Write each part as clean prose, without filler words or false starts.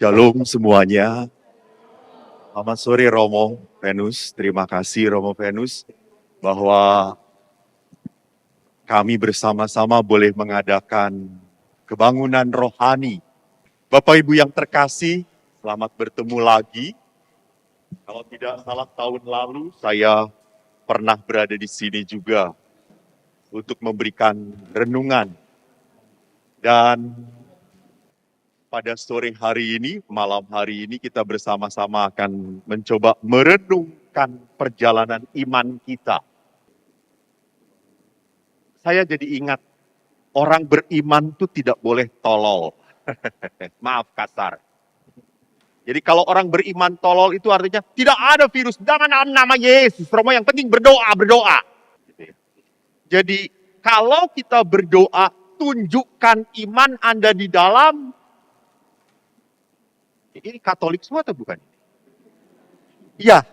Shalom semuanya. Selamat sore Romo Venus. Terima kasih Romo Venus bahwa kami bersama-sama boleh mengadakan kebangunan rohani. Bapak Ibu yang terkasih, selamat bertemu lagi. Kalau tidak salah tahun lalu saya pernah berada di sini juga untuk memberikan renungan. Dan pada sore hari ini, malam hari ini kita bersama-sama akan mencoba merenungkan perjalanan iman kita. Saya jadi ingat, orang beriman itu tidak boleh tolol. Maaf kasar. Jadi kalau orang beriman tolol itu artinya tidak ada virus, jangan nama Yesus, Romo, yang penting berdoa. Jadi kalau kita berdoa, tunjukkan iman Anda di dalam. Ini Katolik semua atau bukan? Iya,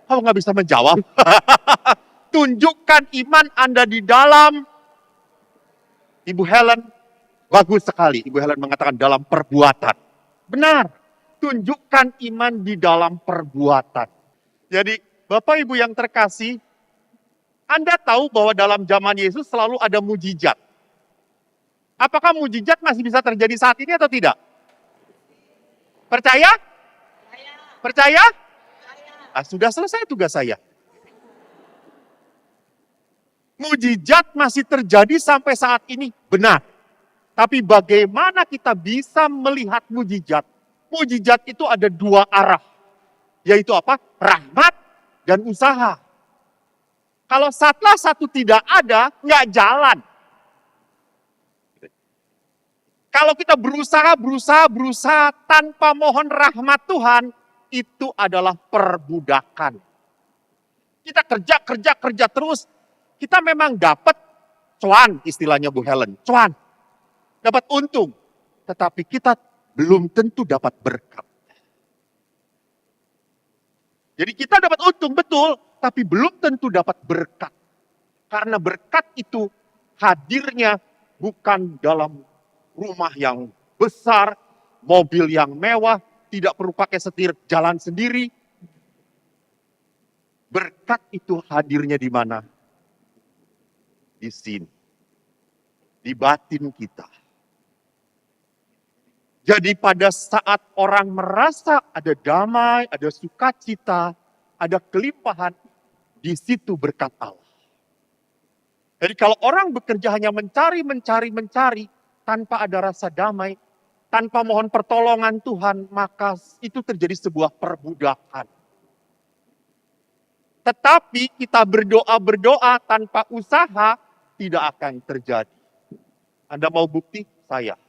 kamu nggak bisa menjawab. Tunjukkan iman Anda di dalam. Ibu Helen, bagus sekali. Ibu Helen mengatakan dalam perbuatan. Benar, tunjukkan iman di dalam perbuatan. Jadi, Bapak Ibu yang terkasih, Anda tahu bahwa dalam zaman Yesus selalu ada mujizat. Apakah mujizat masih bisa terjadi saat ini atau tidak? Percaya? Percaya? Sudah selesai tugas saya. Mujizat masih terjadi sampai saat ini, benar. Tapi bagaimana kita bisa melihat mujizat? Mujizat itu ada dua arah. Yaitu apa? Rahmat dan usaha. Kalau salah satu tidak ada, nggak jalan. Kalau kita berusaha tanpa mohon rahmat Tuhan, itu adalah perbudakan. Kita kerja terus, kita memang dapat cuan, istilahnya Bu Helen, cuan. Dapat untung, tetapi kita belum tentu dapat berkat. Jadi kita dapat untung, betul, tapi belum tentu dapat berkat. Karena berkat itu hadirnya bukan dalam rumah yang besar, mobil yang mewah, tidak perlu pakai setir, jalan sendiri. Berkat itu hadirnya di mana? Di sini. Di batin kita. Jadi pada saat orang merasa ada damai, ada sukacita, ada kelimpahan, di situ berkat Allah. Jadi kalau orang bekerja hanya mencari, tanpa ada rasa damai, tanpa mohon pertolongan Tuhan, maka itu terjadi sebuah perbudakan. Tetapi kita berdoa tanpa usaha, tidak akan terjadi. Anda mau bukti? Saya.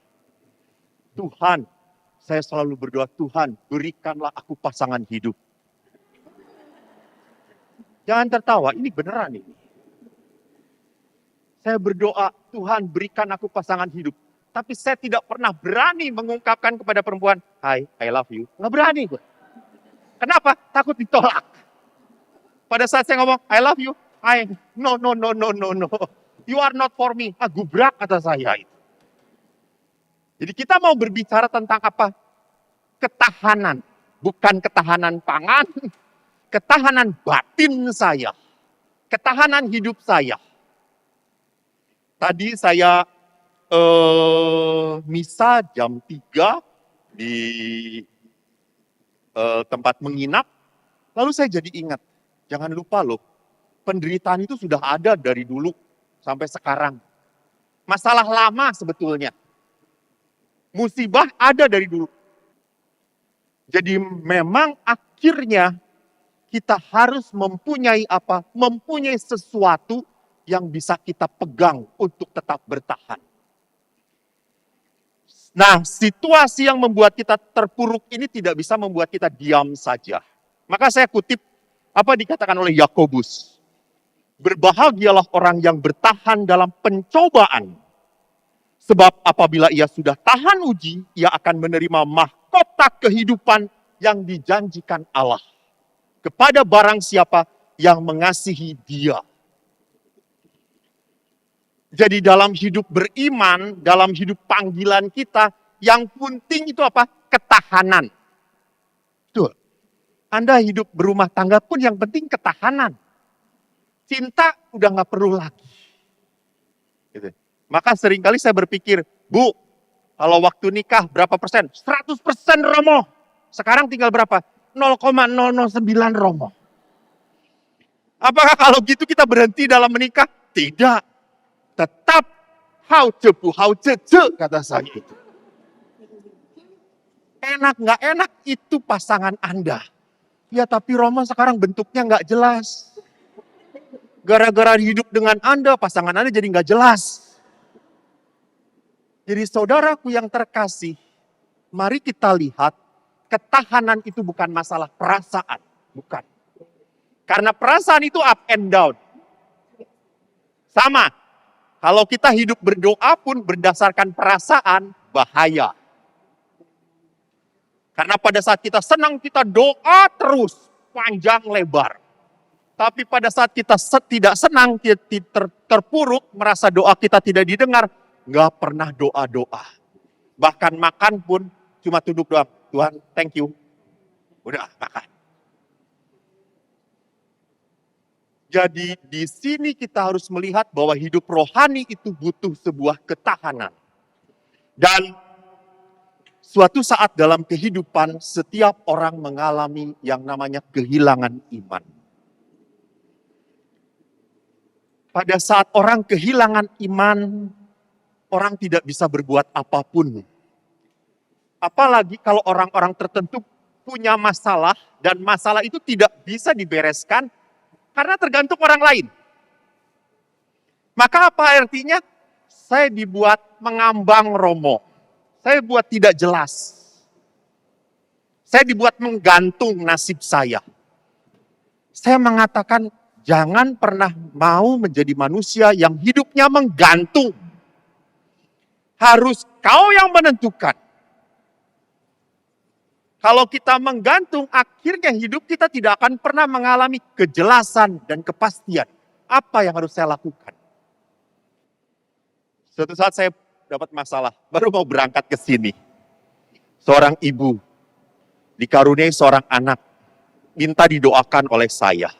Tuhan, saya selalu berdoa, Tuhan berikanlah aku pasangan hidup. Jangan tertawa, ini beneran ini. Saya berdoa, Tuhan berikan aku pasangan hidup. Tapi saya tidak pernah berani mengungkapkan kepada perempuan, "Hai, I love you." Nggak berani gue. Kenapa? Takut ditolak. Pada saat saya ngomong, "I love you," no. You are not for me. Gubrak kata saya itu. Jadi kita mau berbicara tentang apa? Ketahanan. Bukan ketahanan pangan. Ketahanan batin saya. Ketahanan hidup saya. Tadi saya misa jam 3 di tempat menginap. Lalu saya jadi ingat, jangan lupa loh, penderitaan itu sudah ada dari dulu sampai sekarang. Masalah lama sebetulnya. Musibah ada dari dulu. Jadi memang akhirnya kita harus mempunyai apa? Mempunyai sesuatu yang bisa kita pegang untuk tetap bertahan. Nah, situasi yang membuat kita terpuruk ini tidak bisa membuat kita diam saja. Maka saya kutip apa dikatakan oleh Yakobus. Berbahagialah orang yang bertahan dalam pencobaan. Sebab apabila ia sudah tahan uji, ia akan menerima mahkota kehidupan yang dijanjikan Allah. Kepada barang siapa yang mengasihi dia. Jadi dalam hidup beriman, dalam hidup panggilan kita, yang penting itu apa? ketahanan. Betul. Anda hidup berumah tangga pun yang penting ketahanan. Cinta udah nggak perlu lagi. Gitu. Maka seringkali saya berpikir, Bu, kalau waktu nikah berapa persen? 100% romo. Sekarang tinggal berapa? 0,009 romo. Apakah kalau gitu kita berhenti dalam menikah? Tidak. Tetap hau cepu, hau cece, kata saya. Enak nggak enak itu pasangan Anda. Ya tapi romo sekarang bentuknya nggak jelas. Gara-gara hidup dengan Anda, pasangan Anda jadi nggak jelas. Jadi saudaraku yang terkasih, mari kita lihat ketahanan itu bukan masalah perasaan. Bukan. Karena perasaan itu up and down. Sama. Kalau kita hidup berdoa pun berdasarkan perasaan, bahaya. Karena pada saat kita senang, kita doa terus, panjang lebar. Tapi pada saat kita tidak senang, terpuruk, merasa doa kita tidak didengar, nggak pernah doa-doa. Bahkan makan pun cuma tunduk doa, Tuhan thank you. Udah makan. Jadi di sini kita harus melihat bahwa hidup rohani itu butuh sebuah ketahanan. Dan suatu saat dalam kehidupan setiap orang mengalami yang namanya kehilangan iman. Pada saat orang kehilangan iman, orang tidak bisa berbuat apapun. Apalagi kalau orang-orang tertentu punya masalah dan masalah itu tidak bisa dibereskan karena tergantung orang lain. Maka apa artinya? Saya dibuat mengambang romo. Saya buat tidak jelas. Saya dibuat menggantung nasib saya. Saya mengatakan jangan pernah mau menjadi manusia yang hidupnya menggantung. Harus kau yang menentukan. Kalau kita menggantung, akhirnya hidup kita tidak akan pernah mengalami kejelasan dan kepastian. Apa yang harus saya lakukan? Suatu saat saya dapat masalah, baru mau berangkat ke sini. Seorang ibu dikaruniai seorang anak, minta didoakan oleh saya.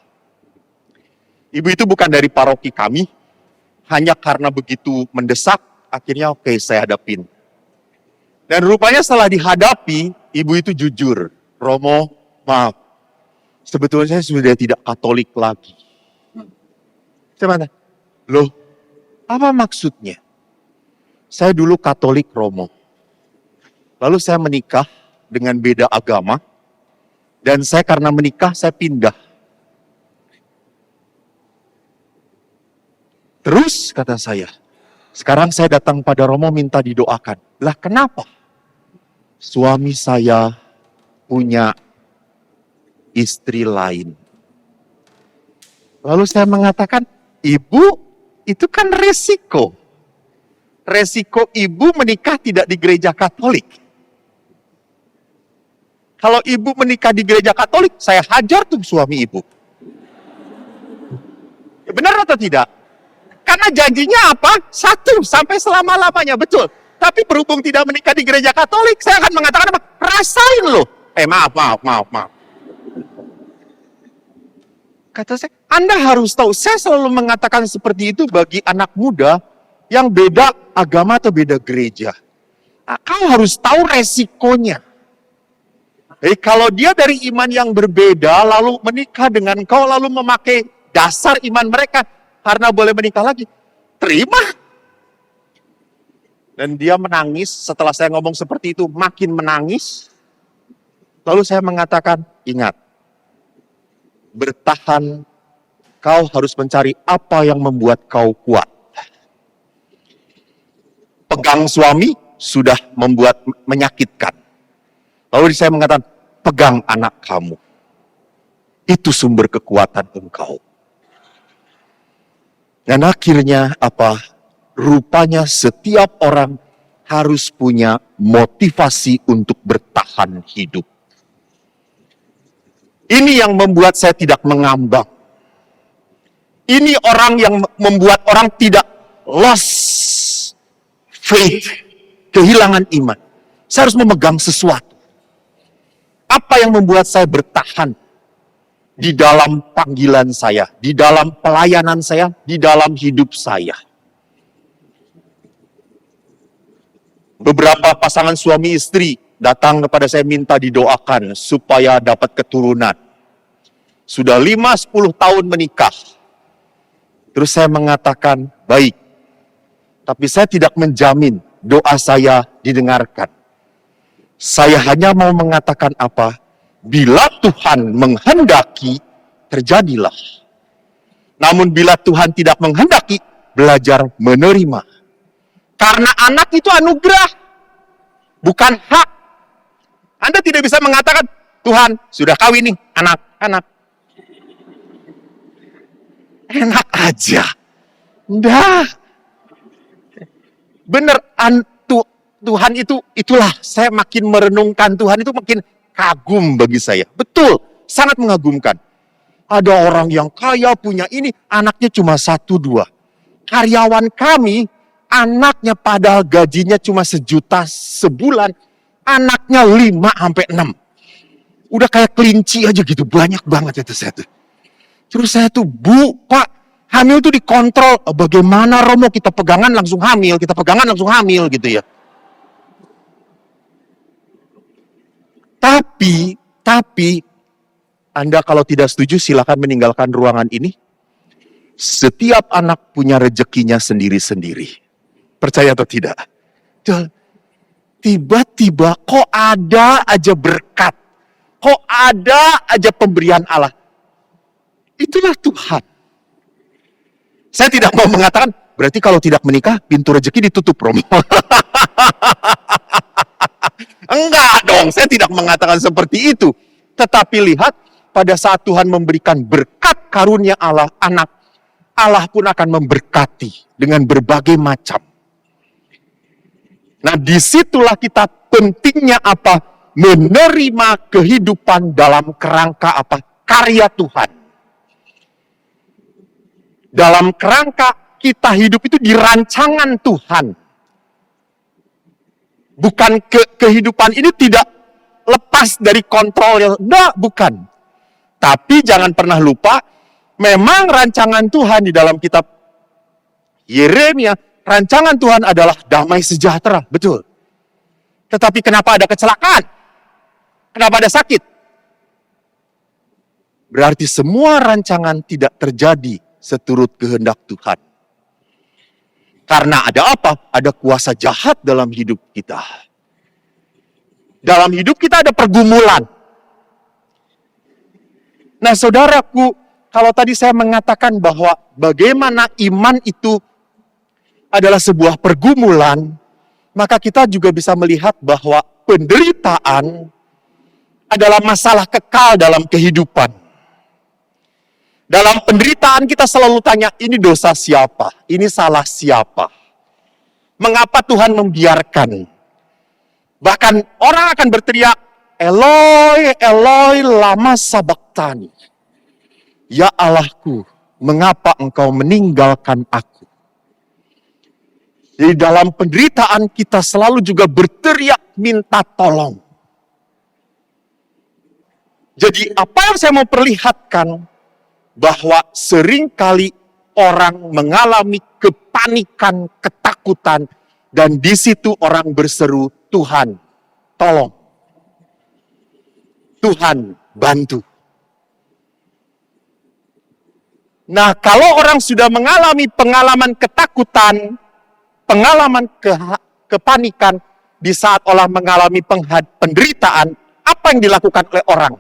Ibu itu bukan dari paroki kami, hanya karena begitu mendesak, akhirnya oke, saya hadapin. Dan rupanya setelah dihadapi, ibu itu jujur. Romo, maaf. Sebetulnya saya sudah tidak Katolik lagi. Saya mana? Loh, apa maksudnya? Saya dulu Katolik, Romo. Lalu saya menikah dengan beda agama. Dan saya karena menikah, saya pindah. Terus, kata saya, sekarang saya datang pada Romo minta didoakan. Lah kenapa? Suami saya punya istri lain. Lalu saya mengatakan, Ibu, itu kan resiko. Resiko ibu menikah tidak di gereja Katolik. Kalau ibu menikah di gereja Katolik, saya hajar tuh suami ibu. Benar atau tidak? Karena janjinya apa? 1 sampai selama-lamanya, betul. Tapi berhubung tidak menikah di gereja Katolik, saya akan mengatakan apa? Rasain loh. Maaf. Kata saya, Anda harus tahu, saya selalu mengatakan seperti itu bagi anak muda yang beda agama atau beda gereja. Kau harus tahu resikonya. Kalau dia dari iman yang berbeda, lalu menikah dengan kau, lalu memakai dasar iman mereka, karena boleh menikah lagi, terima. Dan dia menangis, setelah saya ngomong seperti itu, makin menangis. Lalu saya mengatakan, ingat, bertahan, kau harus mencari apa yang membuat kau kuat. Pegang suami, sudah membuat menyakitkan. Lalu saya mengatakan, pegang anak kamu. Itu sumber kekuatan engkau. Dan akhirnya apa? Rupanya setiap orang harus punya motivasi untuk bertahan hidup. Ini yang membuat saya tidak mengambang. Ini orang yang membuat orang tidak lost faith, kehilangan iman. Saya harus memegang sesuatu. Apa yang membuat saya bertahan di dalam panggilan saya, di dalam pelayanan saya, di dalam hidup saya? Beberapa pasangan suami istri datang kepada saya minta didoakan supaya dapat keturunan. Sudah 5-10 tahun menikah. Terus saya mengatakan, baik. Tapi saya tidak menjamin doa saya didengarkan. Saya hanya mau mengatakan apa? Bila Tuhan menghendaki, terjadilah. Namun bila Tuhan tidak menghendaki, belajar menerima. Karena anak itu anugerah, bukan hak. Anda tidak bisa mengatakan, Tuhan, sudah kawin nih, anak. Enak aja. Enggak. Bener, Tuhan itulah, saya makin merenungkan Tuhan itu makin kagum bagi saya. Betul, sangat mengagumkan. Ada orang yang kaya punya ini, anaknya cuma 1-2. Karyawan kami, anaknya padahal gajinya cuma 1 juta sebulan, anaknya 5-6. Udah kayak kelinci aja gitu, banyak banget itu saya tuh. Terus saya tuh, Bu, Pak, hamil tuh dikontrol. Bagaimana Romo, kita pegangan langsung hamil gitu ya. Tapi, Anda kalau tidak setuju silakan meninggalkan ruangan ini. Setiap anak punya rezekinya sendiri-sendiri. Percaya atau tidak? Tiba-tiba kok ada aja berkat. Kok ada aja pemberian Allah. Itulah Tuhan. Saya tidak mau mengatakan, berarti kalau tidak menikah, pintu rezeki ditutup, Romo. Enggak dong, saya tidak mengatakan seperti itu. Tetapi lihat, pada saat Tuhan memberikan berkat karunia Allah, anak, Allah pun akan memberkati dengan berbagai macam. Nah, disitulah kita pentingnya apa? Menerima kehidupan dalam kerangka apa? Karya Tuhan. Dalam kerangka kita hidup itu di rancangan Tuhan. Bukan kehidupan ini tidak lepas dari kontrol. Bukan. Tapi jangan pernah lupa, memang rancangan Tuhan di dalam kitab Yeremia, rancangan Tuhan adalah damai sejahtera, betul. Tetapi kenapa ada kecelakaan? Kenapa ada sakit? Berarti semua rancangan tidak terjadi seturut kehendak Tuhan. Karena ada apa? Ada kuasa jahat dalam hidup kita. Dalam hidup kita ada pergumulan. Nah, saudaraku, kalau tadi saya mengatakan bahwa bagaimana iman itu adalah sebuah pergumulan, maka kita juga bisa melihat bahwa penderitaan adalah masalah kekal dalam kehidupan. Dalam penderitaan kita selalu tanya, ini dosa siapa? Ini salah siapa? Mengapa Tuhan membiarkan? Bahkan orang akan berteriak, Eloi, Eloi, lama sabaktani. Ya Allahku, mengapa engkau meninggalkan aku? Jadi dalam penderitaan kita selalu juga berteriak minta tolong. Jadi apa yang saya mau perlihatkan, bahwa seringkali orang mengalami kepanikan, ketakutan, dan di situ orang berseru, Tuhan, tolong. Tuhan, bantu. Nah, kalau orang sudah mengalami pengalaman ketakutan, pengalaman kepanikan, di saat orang mengalami penderitaan, apa yang dilakukan oleh orang?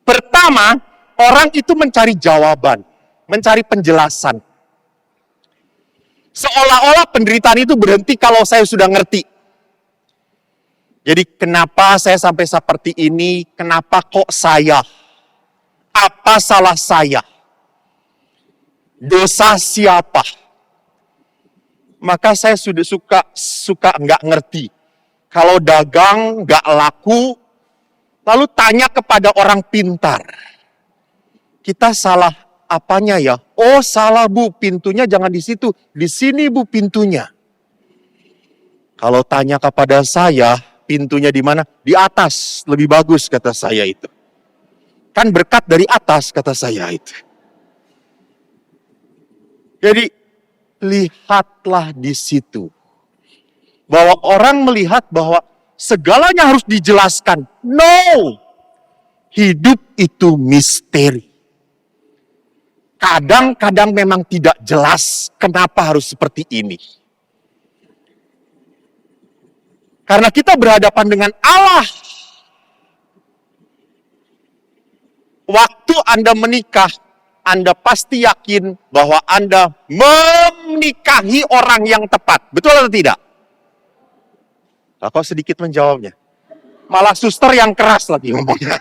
Pertama, orang itu mencari jawaban, mencari penjelasan. Seolah-olah penderitaan itu berhenti kalau saya sudah ngerti. Jadi kenapa saya sampai seperti ini? Kenapa kok saya? Apa salah saya? Dosa siapa? Maka saya sudah suka nggak ngerti. Kalau dagang nggak laku, lalu tanya kepada orang pintar. Kita salah apanya ya? Oh salah Bu, pintunya jangan di situ. Di sini Bu pintunya. Kalau tanya kepada saya, pintunya di mana? Di atas, lebih bagus kata saya itu. Kan berkat dari atas kata saya itu. Jadi lihatlah di situ. Bahwa orang melihat bahwa segalanya harus dijelaskan. No! Hidup itu misteri. Kadang-kadang memang tidak jelas kenapa harus seperti ini. Karena kita berhadapan dengan Allah. Waktu Anda menikah, Anda pasti yakin bahwa Anda menikahi orang yang tepat. Betul atau tidak? Nah, kok sedikit menjawabnya? Malah suster yang keras lagi ngomongnya.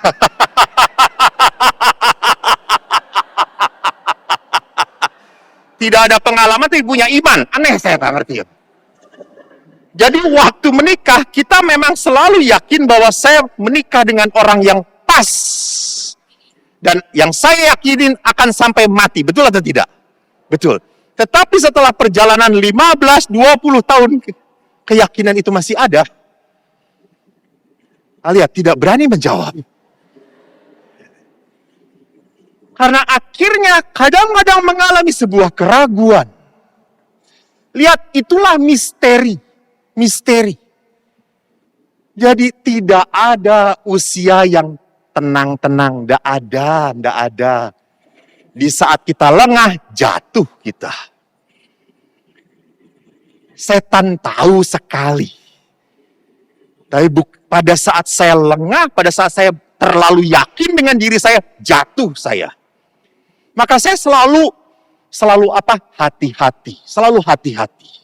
Tidak ada pengalaman tapi punya iman. Aneh, saya tak ngerti. Jadi waktu menikah, kita memang selalu yakin bahwa saya menikah dengan orang yang pas. Dan yang saya yakinin akan sampai mati. Betul atau tidak? Betul. Tetapi setelah perjalanan 15-20 tahun, keyakinan itu masih ada. Lihat, tidak berani menjawab. Karena akhirnya kadang-kadang mengalami sebuah keraguan. Lihat, itulah misteri. Misteri. Jadi tidak ada usia yang tenang-tenang. Tidak ada. Di saat kita lengah, jatuh kita. Setan tahu sekali. Tapi pada saat saya lengah, pada saat saya terlalu yakin dengan diri saya, jatuh saya. Maka saya selalu hati-hati, selalu hati-hati.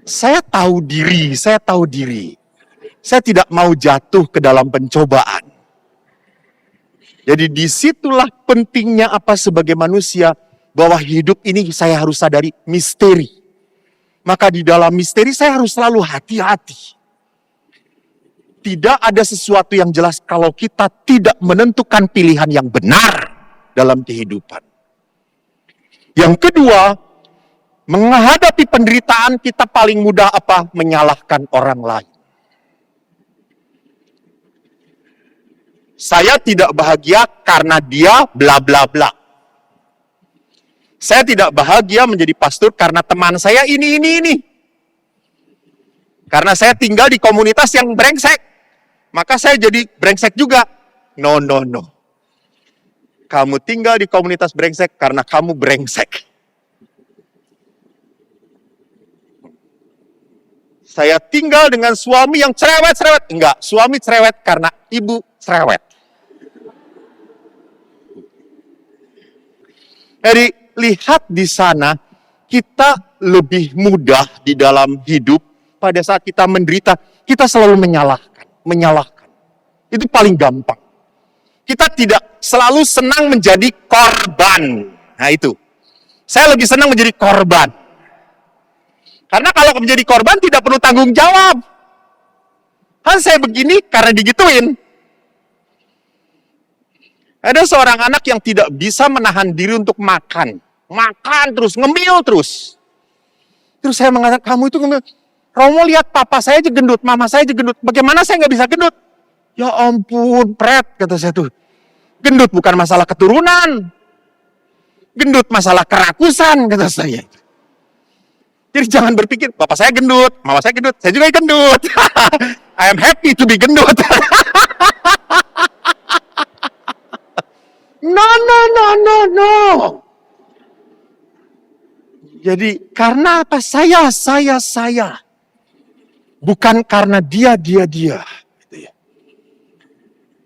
Saya tahu diri. Saya tidak mau jatuh ke dalam pencobaan. Jadi disitulah pentingnya sebagai manusia, bahwa hidup ini saya harus sadari misteri. Maka di dalam misteri saya harus selalu hati-hati. Tidak ada sesuatu yang jelas kalau kita tidak menentukan pilihan yang benar dalam kehidupan. Yang kedua, menghadapi penderitaan kita paling mudah menyalahkan orang lain. Saya tidak bahagia karena dia bla bla bla. Saya tidak bahagia menjadi pastor karena teman saya ini. Karena saya tinggal di komunitas yang brengsek, maka saya jadi brengsek juga. No. Kamu tinggal di komunitas brengsek karena kamu brengsek. Saya tinggal dengan suami yang cerewet. Enggak, suami cerewet karena ibu cerewet. Jadi lihat di sana, kita lebih mudah di dalam hidup pada saat kita menderita, kita selalu menyalahkan. Itu paling gampang. Kita tidak selalu senang menjadi korban. Nah itu. Saya lebih senang menjadi korban. Karena kalau menjadi korban tidak perlu tanggung jawab. Kan saya begini karena digituin. Ada seorang anak yang tidak bisa menahan diri untuk makan. Makan terus, ngemil terus. Terus saya mengatakan, kamu itu ngemil. Romo lihat papa saya aja gendut, mama saya aja gendut. Bagaimana saya nggak bisa gendut? Ya ampun, Pret, kata saya tuh. Gendut bukan masalah keturunan. Gendut masalah kerakusan, kata saya. Jadi jangan berpikir, bapak saya gendut, mama saya gendut, saya juga gendut. I am happy to be gendut. No. Jadi karena apa? Saya. Bukan karena dia.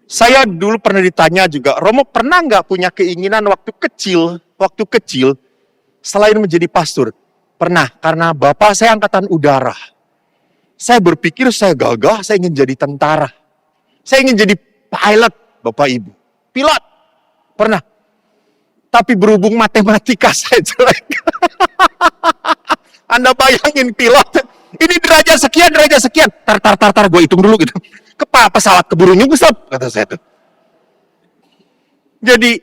Saya dulu pernah ditanya juga, Romo pernah nggak punya keinginan waktu kecil, selain menjadi pastor? Pernah, karena bapak saya angkatan udara. Saya berpikir saya gagah, saya ingin jadi tentara. Saya ingin jadi pilot, Bapak Ibu. Pilot, pernah. Tapi berhubung matematika saya jelek. Anda bayangin pilot, ini derajat sekian. Tar, gue hitung dulu gitu. Pesawat keburu nyungsep, kata saya tuh. Jadi,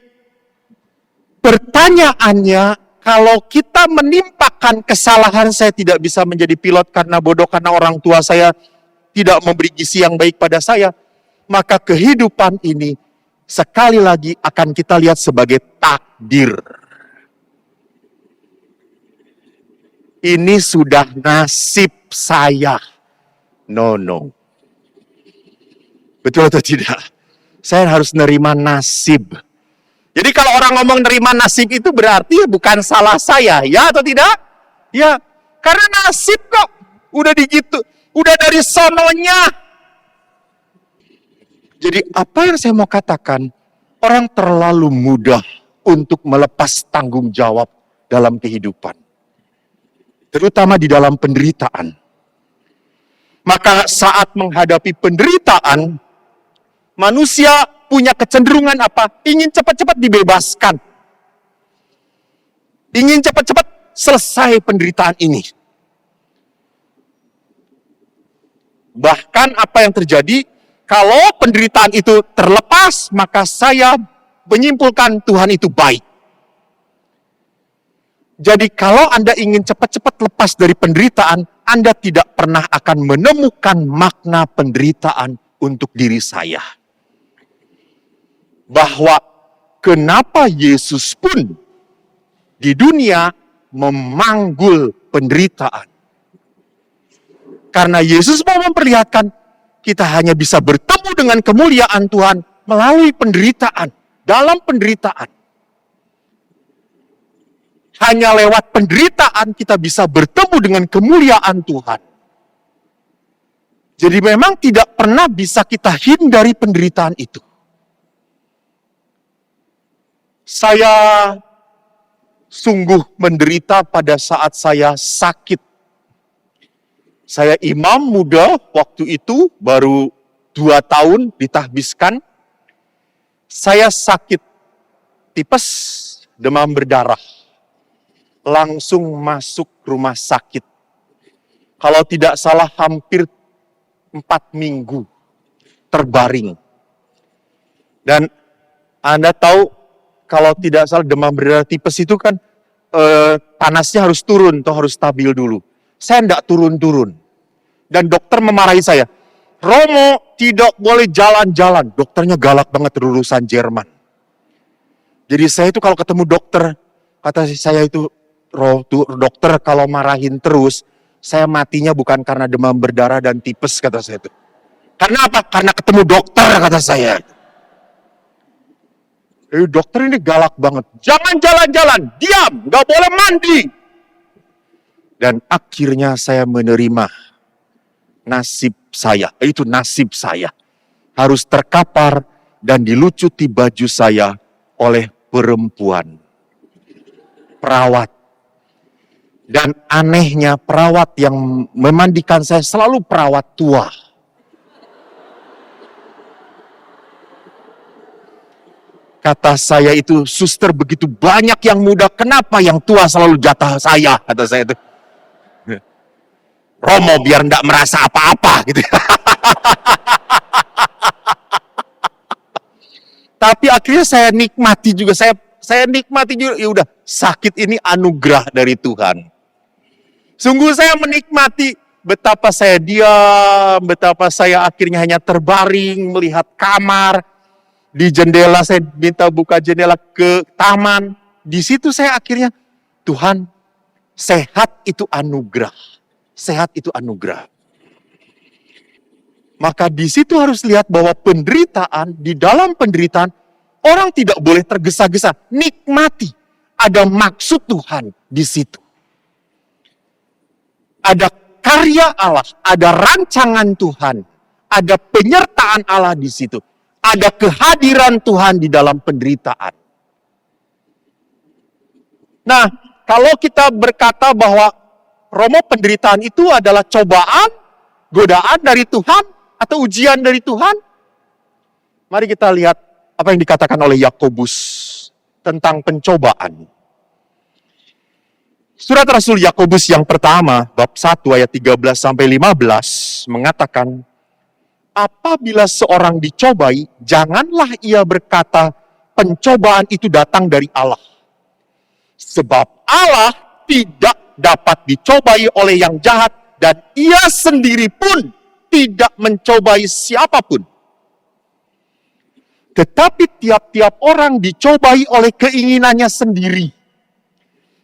pertanyaannya, kalau kita menimpakan kesalahan saya tidak bisa menjadi pilot karena bodoh, karena orang tua saya tidak memberi gizi yang baik pada saya, maka kehidupan ini sekali lagi akan kita lihat sebagai takdir. Ini sudah nasib saya. No. Betul atau tidak? Saya harus nerima nasib. Jadi kalau orang ngomong nerima nasib itu berarti bukan salah saya, ya atau tidak? Ya, karena nasib kok. Udah digitu, udah dari sononya. Jadi apa yang saya mau katakan, orang terlalu mudah untuk melepas tanggung jawab dalam kehidupan. Terutama di dalam penderitaan. Maka saat menghadapi penderitaan, manusia punya kecenderungan apa? Ingin cepat-cepat dibebaskan. Ingin cepat-cepat selesai penderitaan ini. Bahkan apa yang terjadi, kalau penderitaan itu terlepas, maka saya menyimpulkan Tuhan itu baik. Jadi kalau Anda ingin cepat-cepat lepas dari penderitaan, Anda tidak pernah akan menemukan makna penderitaan untuk diri saya. Bahwa kenapa Yesus pun di dunia memanggul penderitaan. Karena Yesus mau memperlihatkan kita hanya bisa bertemu dengan kemuliaan Tuhan melalui penderitaan, dalam penderitaan. Hanya lewat penderitaan kita bisa bertemu dengan kemuliaan Tuhan. Jadi memang tidak pernah bisa kita hindari penderitaan itu. Saya sungguh menderita pada saat saya sakit. Saya imam muda waktu itu, baru 2 tahun ditahbiskan. Saya sakit tipes, demam berdarah. Langsung masuk rumah sakit. Kalau tidak salah hampir 4 minggu terbaring. Dan Anda tahu, kalau tidak salah demam berdarah tipes itu kan panasnya harus turun atau harus stabil dulu. Saya tidak turun-turun. Dan dokter memarahi saya. Romo tidak boleh jalan-jalan. Dokternya galak banget, lulusan Jerman. Jadi saya itu kalau ketemu dokter, kata saya itu, dokter kalau marahin terus, saya matinya bukan karena demam berdarah dan tipes, kata saya itu. Karena apa? Karena ketemu dokter, kata saya. Dokter ini galak banget. Jangan jalan-jalan, diam, gak boleh mandi. Dan akhirnya saya menerima nasib saya. Itu nasib saya. Harus terkapar dan dilucuti baju saya oleh perempuan. Perawat. Dan anehnya perawat yang memandikan saya selalu perawat tua. Kata saya itu, suster begitu banyak yang muda, kenapa yang tua selalu jatah saya? Kata saya itu. Romo biar enggak merasa apa-apa gitu. Tapi akhirnya saya nikmati juga, saya nikmati juga, ya udah, sakit ini anugerah dari Tuhan. Sungguh saya menikmati betapa saya diam, betapa saya akhirnya hanya terbaring melihat kamar. Di jendela saya minta buka jendela ke taman. Di situ saya akhirnya, Tuhan, sehat itu anugerah. Sehat itu anugerah. Maka di situ harus lihat bahwa penderitaan, di dalam penderitaan, orang tidak boleh tergesa-gesa. Nikmati. Ada maksud Tuhan di situ. Ada karya Allah, ada rancangan Tuhan, ada penyertaan Allah di situ, ada kehadiran Tuhan di dalam penderitaan. Nah, kalau kita berkata bahwa Romo penderitaan itu adalah cobaan, godaan dari Tuhan, atau ujian dari Tuhan, mari kita lihat apa yang dikatakan oleh Yakobus tentang pencobaan. Surat Rasul Yakobus yang pertama, bab 1 ayat 13-15 mengatakan, apabila seorang dicobai, janganlah ia berkata, pencobaan itu datang dari Allah. Sebab Allah tidak dapat dicobai oleh yang jahat, dan ia sendiri pun tidak mencobai siapapun. Tetapi tiap-tiap orang dicobai oleh keinginannya sendiri.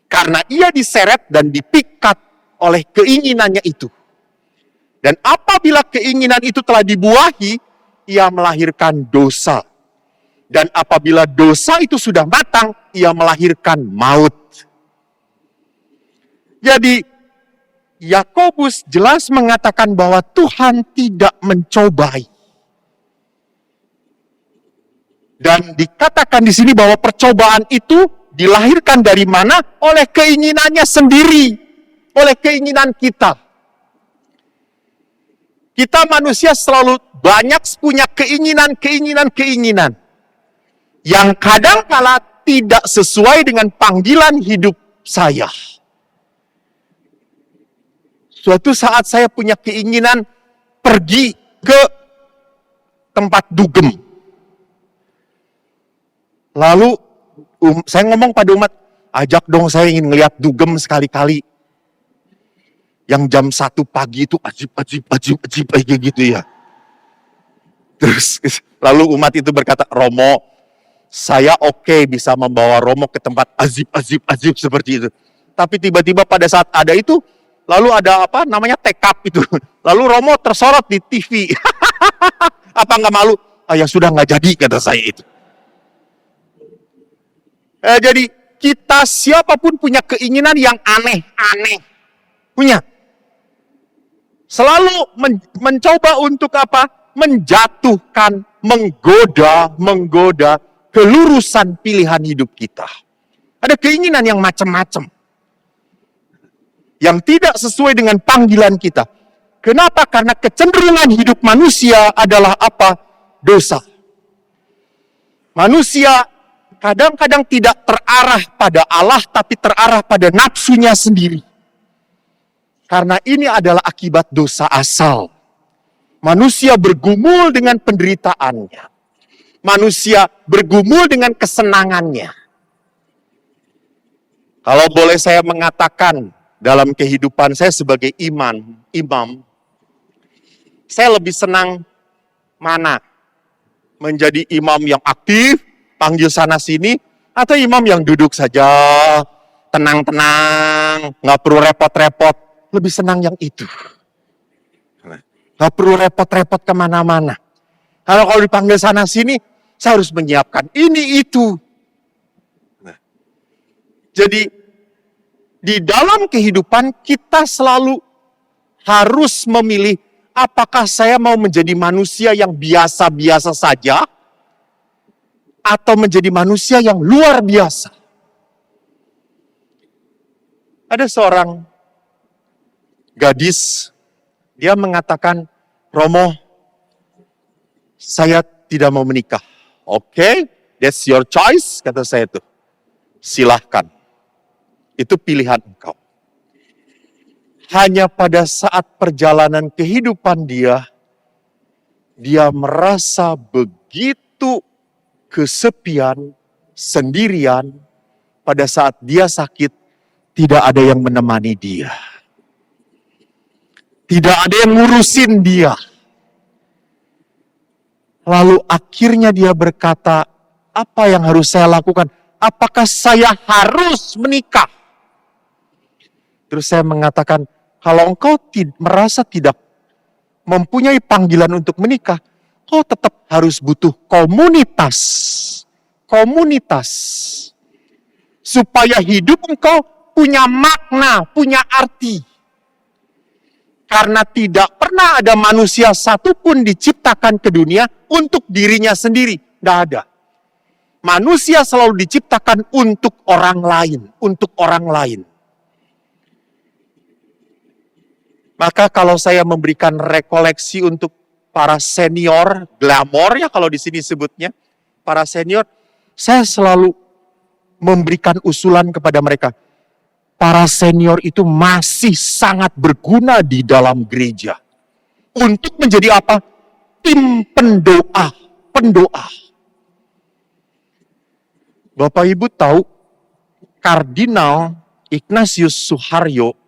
Karena ia diseret dan dipikat oleh keinginannya itu. Dan apabila keinginan itu telah dibuahi, ia melahirkan dosa. Dan apabila dosa itu sudah matang, ia melahirkan maut. Jadi, Yakobus jelas mengatakan bahwa Tuhan tidak mencobai. Dan dikatakan di sini bahwa percobaan itu dilahirkan dari mana? Oleh keinginannya sendiri. Oleh keinginan kita. Kita manusia selalu banyak punya keinginan. Yang kadang-kala tidak sesuai dengan panggilan hidup saya. Suatu saat saya punya keinginan pergi ke tempat dugem. Lalu saya ngomong pada umat, ajak dong saya ingin ngelihat dugem sekali-kali. Yang jam 1 pagi itu ajib kayak gitu ya. Terus lalu umat itu berkata, Romo, saya oke bisa membawa Romo ke tempat ajib seperti itu. Tapi tiba-tiba pada saat ada itu, lalu ada apa namanya tekap itu. Lalu Romo tersorot di TV. Apa nggak malu? Ya sudah nggak jadi kata saya itu. Jadi kita siapapun punya keinginan yang aneh-aneh. Punya. Selalu mencoba untuk apa? Menjatuhkan, menggoda kelurusan pilihan hidup kita. Ada keinginan yang macam-macam. Yang tidak sesuai dengan panggilan kita. Kenapa? Karena kecenderungan hidup manusia adalah apa? Dosa. Manusia kadang-kadang tidak terarah pada Allah, tapi terarah pada nafsunya sendiri. Karena ini adalah akibat dosa asal. Manusia bergumul dengan penderitaannya. Manusia bergumul dengan kesenangannya. Kalau boleh saya mengatakan dalam kehidupan saya sebagai imam, saya lebih senang mana? Menjadi imam yang aktif, panggil sana sini, atau imam yang duduk saja, tenang-tenang, nggak perlu repot-repot, lebih senang yang itu. Nggak perlu repot-repot kemana-mana. Kalau dipanggil sana sini, saya harus menyiapkan ini itu. Jadi di dalam kehidupan kita selalu harus memilih apakah saya mau menjadi manusia yang biasa-biasa saja atau menjadi manusia yang luar biasa. Ada seorang gadis, dia mengatakan, Romo, saya tidak mau menikah. Oke, that's your choice, kata saya itu. Silahkan. Itu pilihan engkau. Hanya pada saat perjalanan kehidupan dia merasa begitu kesepian, sendirian. Pada saat dia sakit, tidak ada yang menemani dia. Tidak ada yang ngurusin dia. Lalu akhirnya dia berkata, apa yang harus saya lakukan? Apakah saya harus menikah? Terus saya mengatakan, kalau engkau merasa tidak mempunyai panggilan untuk menikah, kau tetap harus butuh komunitas. Komunitas. Supaya hidup engkau punya makna, punya arti. Karena tidak pernah ada manusia satupun diciptakan ke dunia untuk dirinya sendiri. Tidak ada. Manusia selalu diciptakan untuk orang lain. Untuk orang lain. Maka kalau saya memberikan rekoleksi untuk para senior, glamor ya kalau di sini sebutnya, para senior, saya selalu memberikan usulan kepada mereka. Para senior itu masih sangat berguna di dalam gereja. Untuk menjadi apa? Tim pendoa. Pendoa. Bapak Ibu tahu, Kardinal Ignatius Suharyo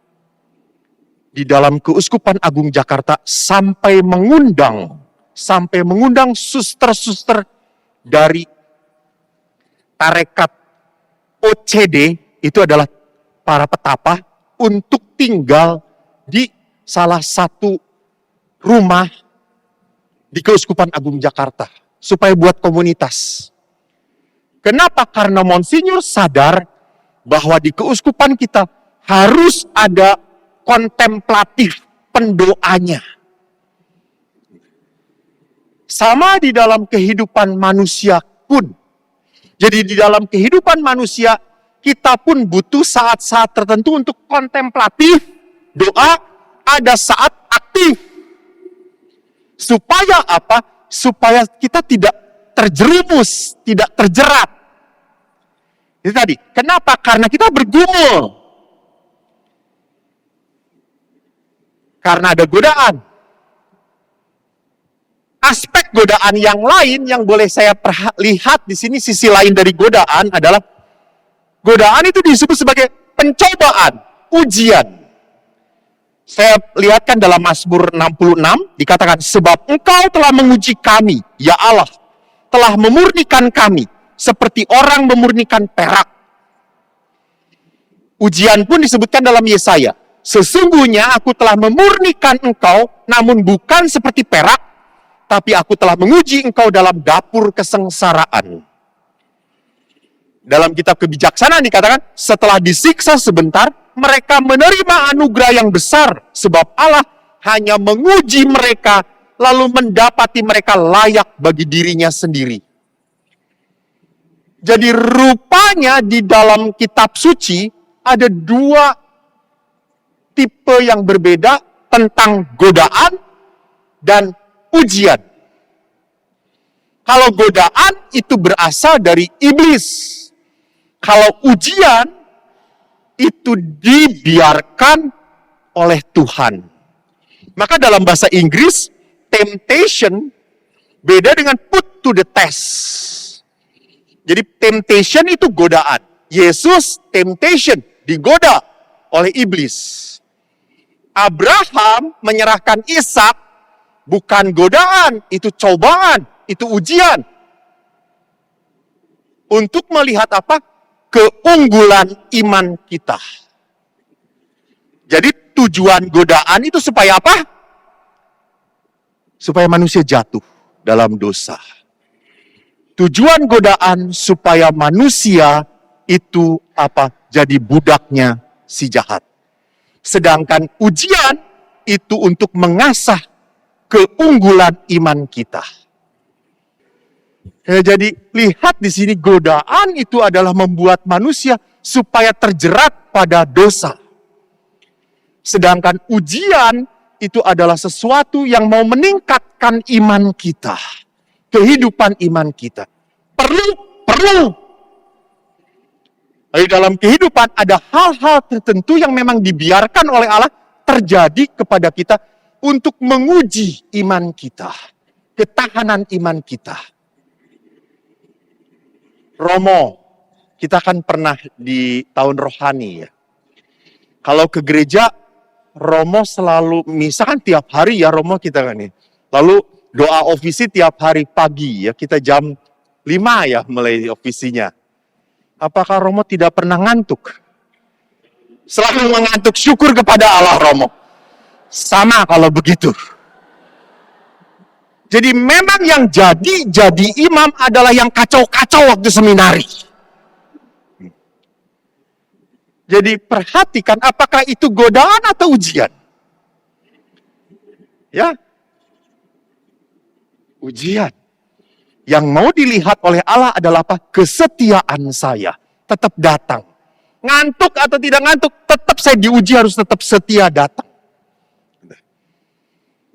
di dalam Keuskupan Agung Jakarta sampai mengundang suster-suster dari tarekat OCD, itu adalah para petapa, untuk tinggal di salah satu rumah di Keuskupan Agung Jakarta supaya buat komunitas. Kenapa? Karena Monsinyur sadar bahwa di keuskupan kita harus ada kontemplatif pendoanya. Sama di dalam kehidupan manusia pun. Jadi di dalam kehidupan manusia kita pun butuh saat-saat tertentu untuk kontemplatif, doa, ada saat aktif. Supaya apa? Supaya kita tidak terjerumus, tidak terjerat. Itu tadi. Kenapa? Karena kita bergumul. Karena ada godaan. Aspek godaan yang lain yang boleh saya lihat di sini, sisi lain dari godaan adalah godaan itu disebut sebagai pencobaan, ujian. Saya lihatkan dalam Mazmur 66 dikatakan, sebab Engkau telah menguji kami, ya Allah, telah memurnikan kami seperti orang memurnikan perak. Ujian pun disebutkan dalam Yesaya, sesungguhnya aku telah memurnikan engkau, namun bukan seperti perak, tapi aku telah menguji engkau dalam dapur kesengsaraan. Dalam kitab kebijaksanaan dikatakan, setelah disiksa sebentar, mereka menerima anugerah yang besar, sebab Allah hanya menguji mereka, lalu mendapati mereka layak bagi dirinya sendiri. Jadi rupanya di dalam kitab suci ada dua tipe yang berbeda tentang godaan dan ujian. Kalau godaan itu berasal dari iblis. Kalau ujian itu dibiarkan oleh Tuhan. Maka dalam bahasa Inggris, temptation beda dengan put to the test. Jadi temptation itu godaan. Yesus temptation, digoda oleh iblis. Abraham menyerahkan Ishak bukan godaan, itu cobaan, itu ujian. Untuk melihat apa? Keunggulan iman kita. Jadi tujuan godaan itu supaya apa? Supaya manusia jatuh dalam dosa. Tujuan godaan supaya manusia itu apa? Jadi budaknya si jahat. Sedangkan ujian itu untuk mengasah keunggulan iman kita. Ya, jadi lihat di sini, godaan itu adalah membuat manusia supaya terjerat pada dosa. Sedangkan ujian itu adalah sesuatu yang mau meningkatkan iman kita. Kehidupan iman kita. Perlu. Di dalam kehidupan ada hal-hal tertentu yang memang dibiarkan oleh Allah terjadi kepada kita untuk menguji iman kita. Ketahanan iman kita. Romo, kita kan pernah di tahun rohani ya. Kalau ke gereja, Romo selalu, misalkan tiap hari ya Romo kita kan ya. Lalu doa ofisi tiap hari pagi ya, kita jam 5 ya mulai ofisinya. Apakah Romo tidak pernah ngantuk? Selalu mengantuk, syukur kepada Allah Romo. Sama kalau begitu. Jadi memang yang jadi imam adalah yang kacau-kacau waktu seminari. Jadi perhatikan apakah itu godaan atau ujian. Ya. Ujian. Yang mau dilihat oleh Allah adalah apa? Kesetiaan saya. Tetap datang. Ngantuk atau tidak ngantuk, tetap saya diuji harus tetap setia datang.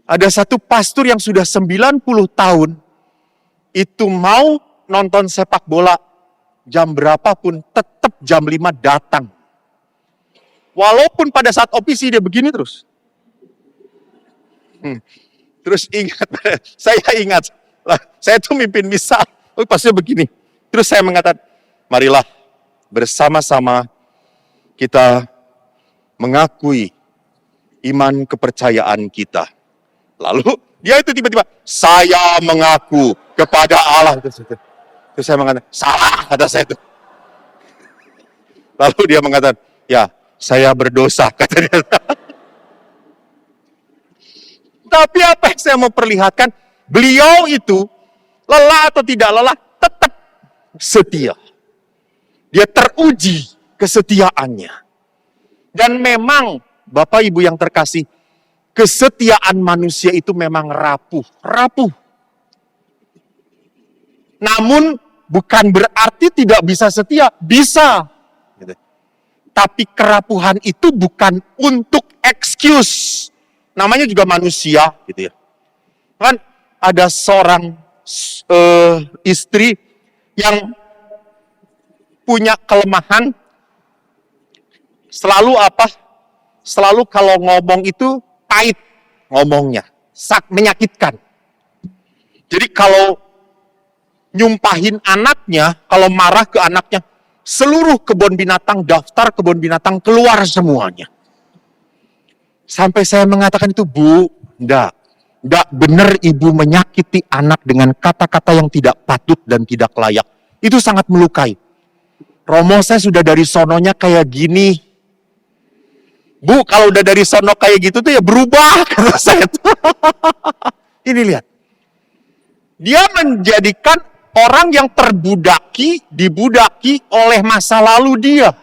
Ada satu pastor yang sudah 90 tahun, itu mau nonton sepak bola jam berapapun, tetap jam 5 datang. Walaupun pada saat opisi dia begini terus. Terus saya ingat, saya tuh mimpin misa, pasnya begini. Terus saya mengatakan, marilah bersama-sama kita mengakui iman kepercayaan kita. Lalu dia itu tiba-tiba, saya mengaku kepada Allah. Terus saya mengatakan, salah, kata saya itu. Lalu dia mengatakan, ya saya berdosa, kata dia. Tapi apa yang saya mau perlihatkan, beliau itu lelah atau tidak lelah, tetap setia. Dia teruji kesetiaannya. Dan memang, Bapak Ibu yang terkasih, kesetiaan manusia itu memang rapuh. Namun, bukan berarti tidak bisa setia. Bisa. Tapi kerapuhan itu bukan untuk excuse. Namanya juga manusia, gitu ya. Kan ada seorang istri yang punya kelemahan, selalu kalau ngomong itu pahit ngomongnya, menyakitkan. Jadi kalau nyumpahin anaknya, kalau marah ke anaknya, seluruh kebun binatang, daftar kebun binatang keluar semuanya. Sampai saya mengatakan itu, Bu, enggak benar ibu menyakiti anak dengan kata-kata yang tidak patut dan tidak layak. Itu sangat melukai. Romo, saya sudah dari sononya kayak gini. Bu, kalau udah dari sono kayak gitu tuh ya berubah, kata saya tuh. Ini lihat. Dia menjadikan orang yang dibudaki oleh masa lalu dia.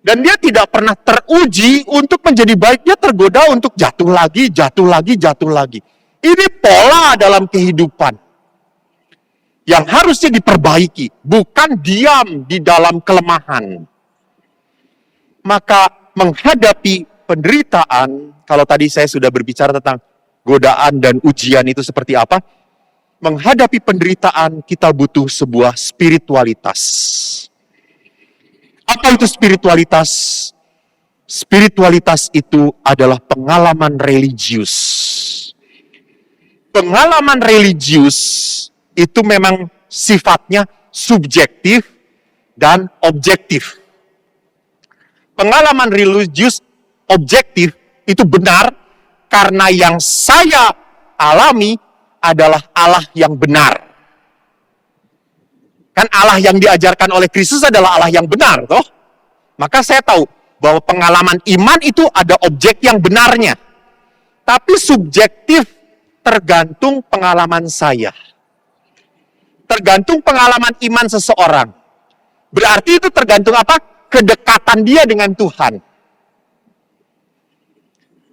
Dan dia tidak pernah teruji untuk menjadi baik. Dia tergoda untuk jatuh lagi. Ini pola dalam kehidupan yang harusnya diperbaiki, bukan diam di dalam kelemahan. Maka menghadapi penderitaan, kalau tadi saya sudah berbicara tentang godaan dan ujian itu seperti apa, menghadapi penderitaan kita butuh sebuah spiritualitas. Apa itu spiritualitas? Spiritualitas itu adalah pengalaman religius. Pengalaman religius itu memang sifatnya subjektif dan objektif. Pengalaman religius objektif itu benar karena yang saya alami adalah Allah yang benar. Kan Allah yang diajarkan oleh Kristus adalah Allah yang benar, toh? Maka saya tahu bahwa pengalaman iman itu ada objek yang benarnya. Tapi subjektif tergantung pengalaman saya. Tergantung pengalaman iman seseorang. Berarti itu tergantung apa? Kedekatan dia dengan Tuhan.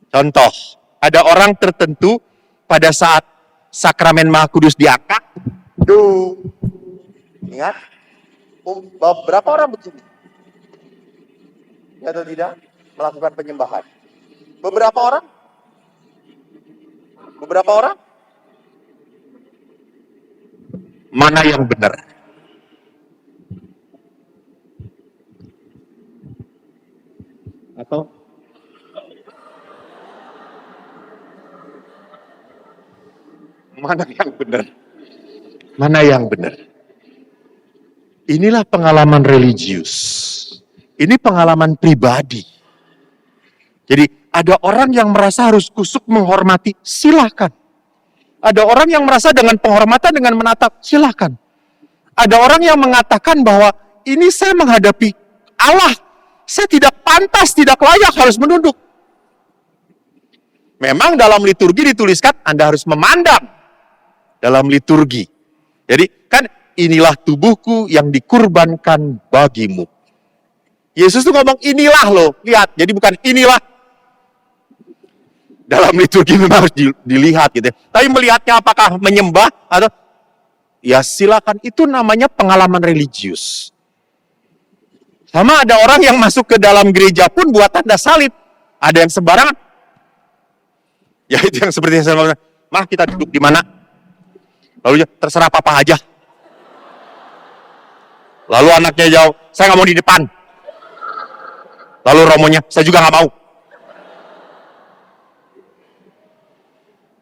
Contoh, ada orang tertentu pada saat sakramen Maha Kudus diangkat, ingat? Berapa orang begini? Ya atau tidak? Melakukan penyembahan. Beberapa orang? Mana yang benar? Atau mana yang benar? Mana yang benar? Inilah pengalaman religius. Ini pengalaman pribadi. Jadi ada orang yang merasa harus kusuk menghormati, silakan. Ada orang yang merasa dengan penghormatan, dengan menatap, silakan. Ada orang yang mengatakan bahwa ini saya menghadapi Allah. Saya tidak pantas, tidak layak harus menunduk. Memang dalam liturgi dituliskan Anda harus memandang dalam liturgi. Jadi kan inilah tubuhku yang dikurbankan bagimu. Yesus tuh ngomong inilah loh, lihat. Jadi bukan inilah. Dalam liturgi memang harus dilihat gitu ya. Tapi melihatnya apakah menyembah atau ya silakan, itu namanya pengalaman religius. Sama ada orang yang masuk ke dalam gereja pun buat tanda salib. Ada yang sembarangan. Ya itu yang seperti yang saya bilang, "Mah, kita duduk di mana?" Lalu terserah papa aja. Lalu anaknya jawab, "Saya nggak mau di depan." Lalu romonya, "Saya juga nggak mau."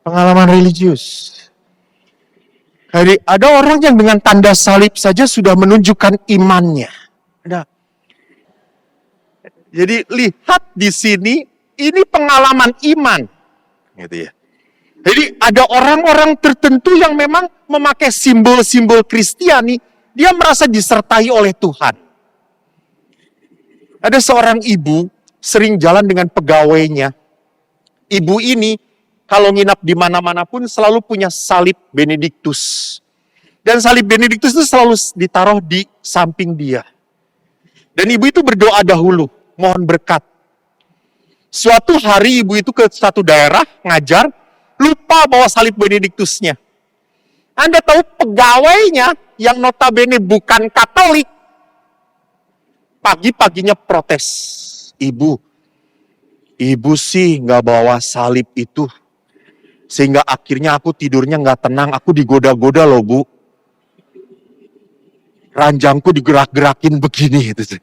Pengalaman religius. Jadi ada orang yang dengan tanda salib saja sudah menunjukkan imannya. Ada. Jadi lihat di sini, ini pengalaman iman. Gitu ya. Jadi ada orang-orang tertentu yang memang memakai simbol-simbol Kristiani, dia merasa disertai oleh Tuhan. Ada seorang ibu sering jalan dengan pegawainya. Ibu ini kalau nginap di mana-mana pun selalu punya salib Benediktus. Dan salib Benediktus itu selalu ditaruh di samping dia. Dan ibu itu berdoa dahulu, mohon berkat. Suatu hari ibu itu ke satu daerah ngajar, lupa bawa salib Benediktusnya. Anda tahu pegawainya yang notabene bukan Katolik, pagi-paginya protes. Ibu sih nggak bawa salib itu. Sehingga akhirnya aku tidurnya nggak tenang, aku digoda-goda loh Bu. Ranjangku digerak-gerakin begini. Gitu.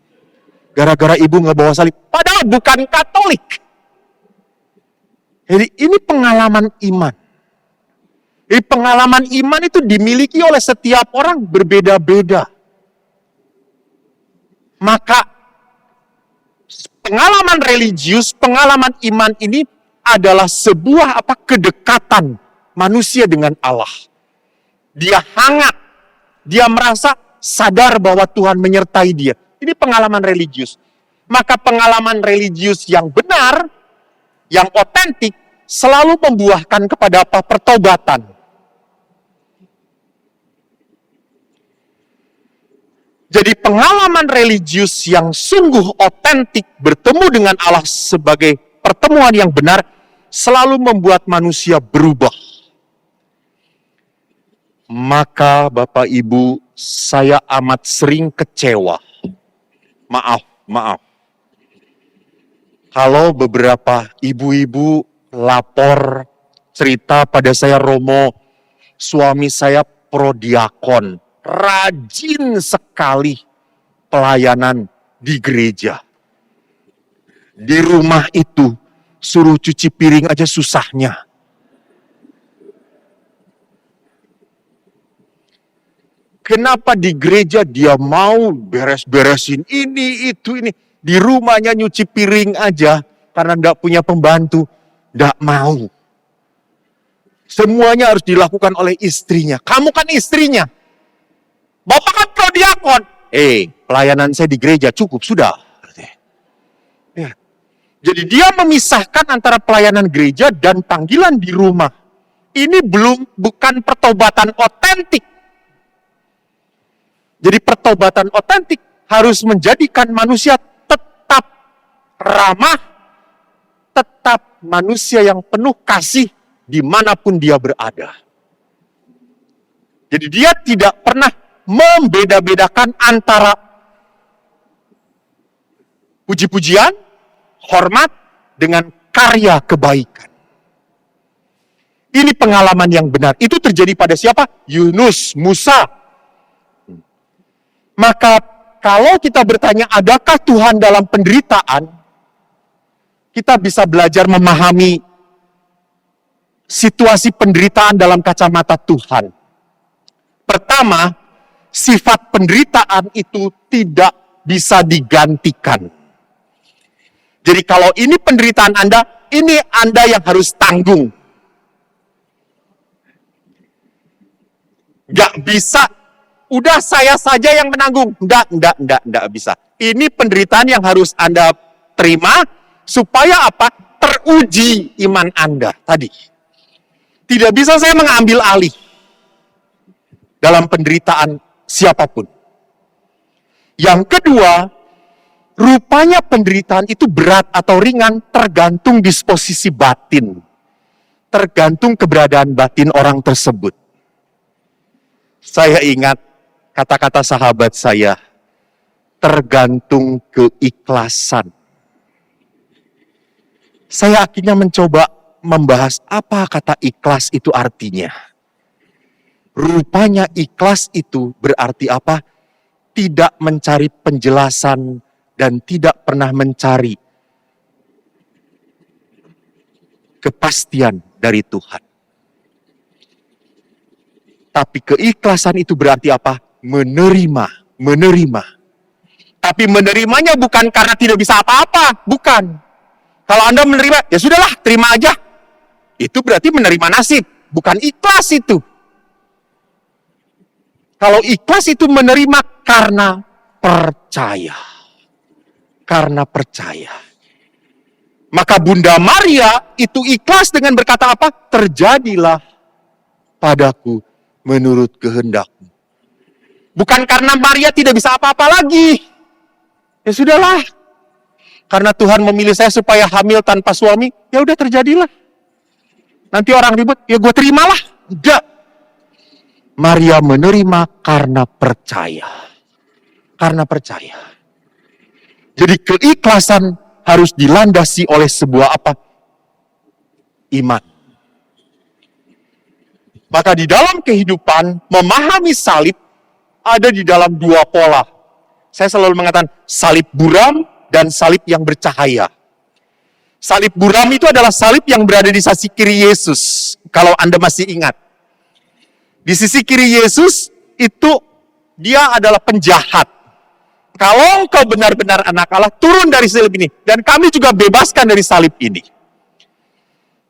Gara-gara ibu nggak bawa salib. Padahal bukan Katolik. Jadi ini pengalaman iman. Jadi pengalaman iman itu dimiliki oleh setiap orang berbeda-beda. Maka pengalaman religius, pengalaman iman ini adalah sebuah kedekatan manusia dengan Allah. Dia hangat, dia merasa sadar bahwa Tuhan menyertai dia. Ini pengalaman religius. Maka pengalaman religius yang benar, yang otentik, selalu membuahkan kepada pertobatan. Jadi pengalaman religius yang sungguh otentik bertemu dengan Allah sebagai pertemuan yang benar selalu membuat manusia berubah. Maka Bapak Ibu, saya amat sering kecewa. Maaf. Kalau beberapa ibu-ibu lapor cerita pada saya, Romo, suami saya prodiakon, rajin sekali pelayanan di gereja. Di rumah itu suruh cuci piring aja susahnya. Kenapa di gereja dia mau beres-beresin ini, itu, ini. Di rumahnya nyuci piring aja karena enggak punya pembantu. Enggak mau. Semuanya harus dilakukan oleh istrinya. Kamu kan istrinya. Bapak kan prodiakon. Pelayanan saya di gereja cukup, sudah. Ya. Jadi dia memisahkan antara pelayanan gereja dan panggilan di rumah. Ini bukan pertobatan otentik. Jadi pertobatan otentik harus menjadikan manusia tetap ramah, tetap manusia yang penuh kasih dimanapun dia berada. Jadi dia tidak pernah membeda-bedakan antara puji-pujian, hormat, dengan karya kebaikan. Ini pengalaman yang benar. Itu terjadi pada siapa? Yunus, Musa. Maka kalau kita bertanya, adakah Tuhan dalam penderitaan? Kita bisa belajar memahami situasi penderitaan dalam kacamata Tuhan. Pertama, sifat penderitaan itu tidak bisa digantikan. Jadi kalau ini penderitaan Anda, ini Anda yang harus tanggung. Gak bisa, udah saya saja yang menanggung. Enggak bisa. Ini penderitaan yang harus Anda terima, supaya apa? Teruji iman Anda tadi. Tidak bisa saya mengambil alih dalam penderitaan siapapun. Yang kedua, rupanya penderitaan itu berat atau ringan tergantung disposisi batin. Tergantung keberadaan batin orang tersebut. Saya ingat kata-kata sahabat saya, tergantung keikhlasan. Saya akhirnya mencoba membahas apa kata ikhlas itu artinya. Rupanya ikhlas itu berarti apa? Tidak mencari penjelasan dan tidak pernah mencari kepastian dari Tuhan. Tapi keikhlasan itu berarti apa? Menerima. Tapi menerimanya bukan karena tidak bisa apa-apa, bukan. Kalau Anda menerima, ya sudahlah, terima aja. Itu berarti menerima nasib, bukan ikhlas itu. Kalau ikhlas itu menerima karena percaya. Karena percaya. Maka Bunda Maria itu ikhlas dengan berkata apa? Terjadilah padaku menurut kehendakmu. Bukan karena Maria tidak bisa apa-apa lagi. Ya sudahlah. Karena Tuhan memilih saya supaya hamil tanpa suami, ya udah terjadilah. Nanti orang ribut, ya gue terimalah. Enggak. Maria menerima karena percaya. Karena percaya. Jadi keikhlasan harus dilandasi oleh sebuah apa? Iman. Maka di dalam kehidupan, memahami salib ada di dalam dua pola. Saya selalu mengatakan salib buram dan salib yang bercahaya. Salib buram itu adalah salib yang berada di sisi kiri Yesus. Kalau Anda masih ingat. Di sisi kiri Yesus itu dia adalah penjahat. Kalau engkau benar-benar anak Allah, turun dari salib ini. Dan kami juga bebaskan dari salib ini.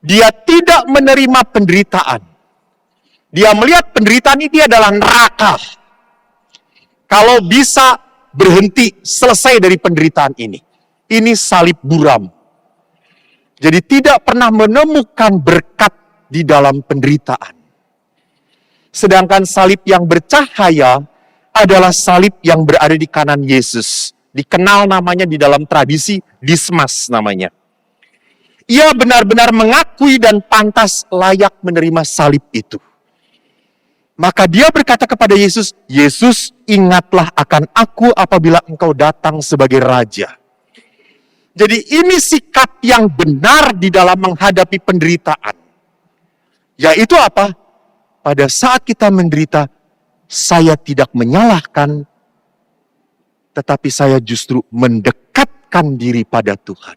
Dia tidak menerima penderitaan. Dia melihat penderitaan ini adalah neraka. Kalau bisa berhenti, selesai dari penderitaan ini. Ini salib buram. Jadi tidak pernah menemukan berkat di dalam penderitaan. Sedangkan salib yang bercahaya adalah salib yang berada di kanan Yesus. Dikenal namanya di dalam tradisi Dismas namanya. Ia benar-benar mengakui dan pantas layak menerima salib itu. Maka dia berkata kepada Yesus, Yesus, ingatlah akan aku apabila engkau datang sebagai raja. Jadi ini sikap yang benar di dalam menghadapi penderitaan. Yaitu apa? Pada saat kita menderita, saya tidak menyalahkan, tetapi saya justru mendekatkan diri pada Tuhan.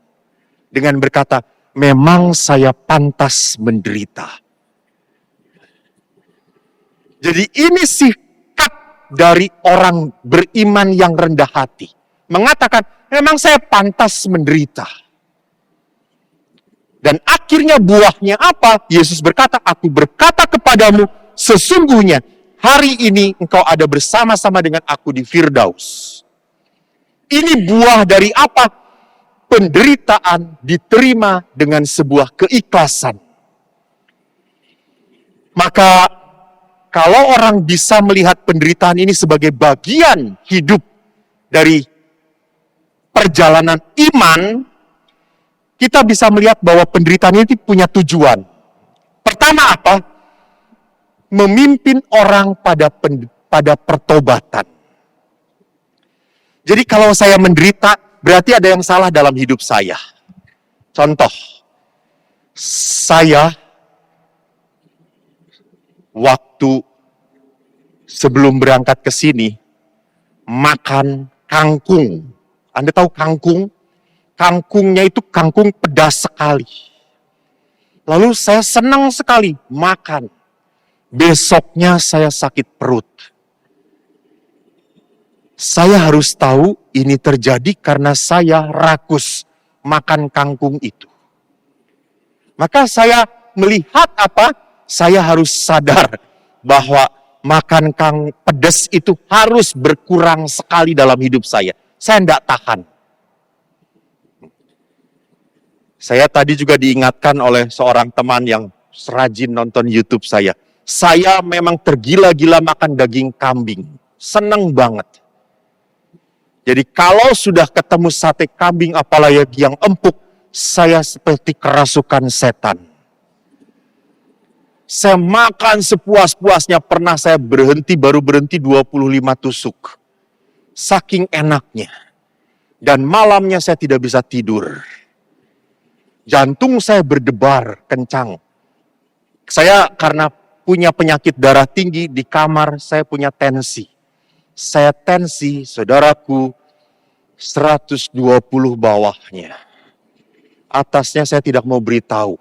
Dengan berkata, memang saya pantas menderita. Jadi ini sikap dari orang beriman yang rendah hati. Mengatakan, memang saya pantas menderita. Dan akhirnya buahnya apa? Yesus berkata, aku berkata kepadamu, sesungguhnya hari ini engkau ada bersama-sama dengan aku di Firdaus. Ini buah dari apa? Penderitaan diterima dengan sebuah keikhlasan. Maka kalau orang bisa melihat penderitaan ini sebagai bagian hidup dari perjalanan iman, kita bisa melihat bahwa penderitaan ini punya tujuan. Pertama apa? Memimpin orang pada pertobatan. Jadi kalau saya menderita, berarti ada yang salah dalam hidup saya. Contoh, saya waktu sebelum berangkat ke sini, makan kangkung. Anda tahu kangkung? Kangkungnya itu kangkung pedas sekali. Lalu saya senang sekali makan. Besoknya saya sakit perut. Saya harus tahu ini terjadi karena saya rakus makan kangkung itu. Maka saya melihat apa? Saya harus sadar bahwa makan pedas itu harus berkurang sekali dalam hidup saya. Saya tidak tahan. Saya tadi juga diingatkan oleh seorang teman yang rajin nonton YouTube saya. Saya memang tergila-gila makan daging kambing. Seneng banget. Jadi kalau sudah ketemu sate kambing apalagi yang empuk, saya seperti kerasukan setan. Saya makan sepuas-puasnya, pernah saya baru berhenti 25 tusuk. Saking enaknya. Dan malamnya saya tidak bisa tidur. Jantung saya berdebar kencang. Saya karena punya penyakit darah tinggi, di kamar saya punya tensi. Saya tensi, saudaraku, 120 bawahnya. Atasnya saya tidak mau beritahu.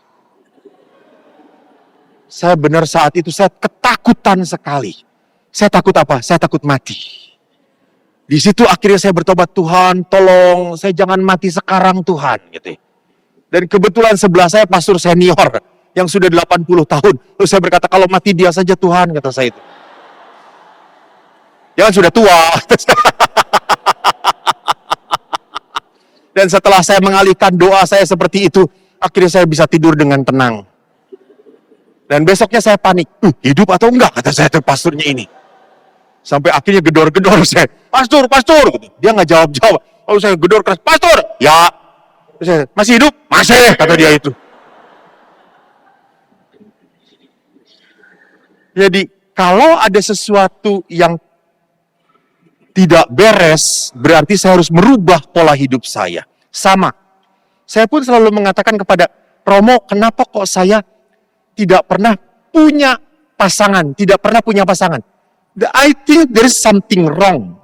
Saya benar saat itu saya ketakutan sekali. Saya takut apa? Saya takut mati. Di situ akhirnya saya bertobat, Tuhan tolong saya jangan mati sekarang Tuhan. Gitu. Dan kebetulan sebelah saya pastor senior yang sudah 80 tahun. Lalu saya berkata, kalau mati dia saja Tuhan, kata saya itu. Dia kan sudah tua. Dan setelah saya mengalihkan doa saya seperti itu, akhirnya saya bisa tidur dengan tenang. Dan besoknya saya panik, hidup atau enggak, kata saya tuh pastornya ini. Sampai akhirnya gedor-gedor saya, pastor, gitu. Dia nggak jawab-jawab. Lalu saya gedor keras, pastor, ya. Saya, masih hidup? Masih, kata dia itu. Jadi kalau ada sesuatu yang tidak beres, berarti saya harus merubah pola hidup saya. Sama. Saya pun selalu mengatakan kepada Romo, kenapa kok saya tidak pernah punya pasangan, tidak pernah punya pasangan. I think there is something wrong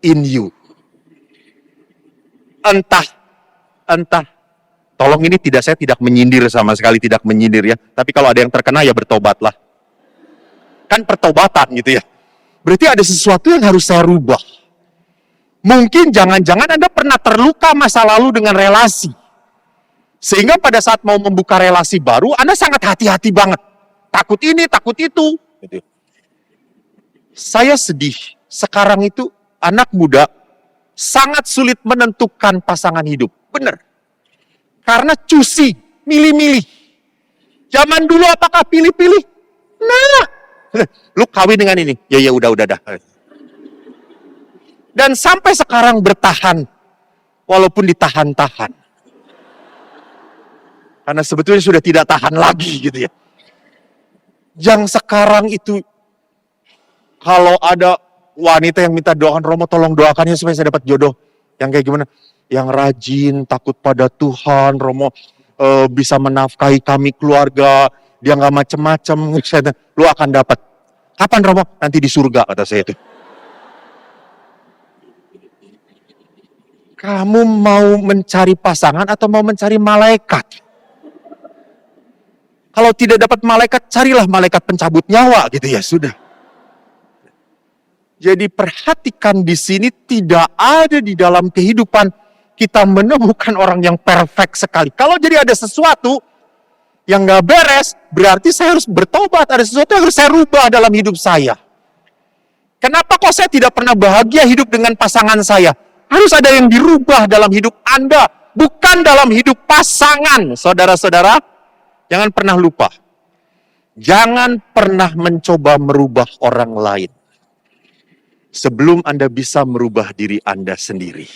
in you. Entah. Tolong ini saya tidak menyindir sama sekali, tidak menyindir ya. Tapi kalau ada yang terkena ya bertobatlah. Kan pertobatan gitu ya. Berarti ada sesuatu yang harus saya rubah. Mungkin jangan-jangan Anda pernah terluka masa lalu dengan relasi. Sehingga pada saat mau membuka relasi baru, Anda sangat hati-hati banget. Takut ini, takut itu. Gitu. Saya sedih. Sekarang itu anak muda sangat sulit menentukan pasangan hidup. Benar. Karena cusi, milih-milih. Zaman dulu apakah pilih-pilih? Nah, lu kawin dengan ini. Ya udah dah. Dan sampai sekarang bertahan. Walaupun ditahan-tahan. Karena sebetulnya sudah tidak tahan lagi gitu ya. Yang sekarang itu, kalau ada wanita yang minta doakan, Romo tolong doakannya supaya saya dapat jodoh. Yang kayak gimana? Yang rajin, takut pada Tuhan, Romo bisa menafkahi kami keluarga, dia nggak macem-macem, lu akan dapat. Kapan Romo? Nanti di surga, kata saya itu. Kamu mau mencari pasangan atau mau mencari malaikat? Kalau tidak dapat malaikat, carilah malaikat pencabut nyawa gitu ya, sudah. Jadi perhatikan di sini tidak ada di dalam kehidupan kita menemukan orang yang perfect sekali. Kalau jadi ada sesuatu yang nggak beres, berarti saya harus bertobat. Ada sesuatu yang harus saya rubah dalam hidup saya. Kenapa kok saya tidak pernah bahagia hidup dengan pasangan saya? Harus ada yang dirubah dalam hidup Anda, bukan dalam hidup pasangan. Saudara-saudara, jangan pernah lupa. Jangan pernah mencoba merubah orang lain sebelum Anda bisa merubah diri Anda sendiri.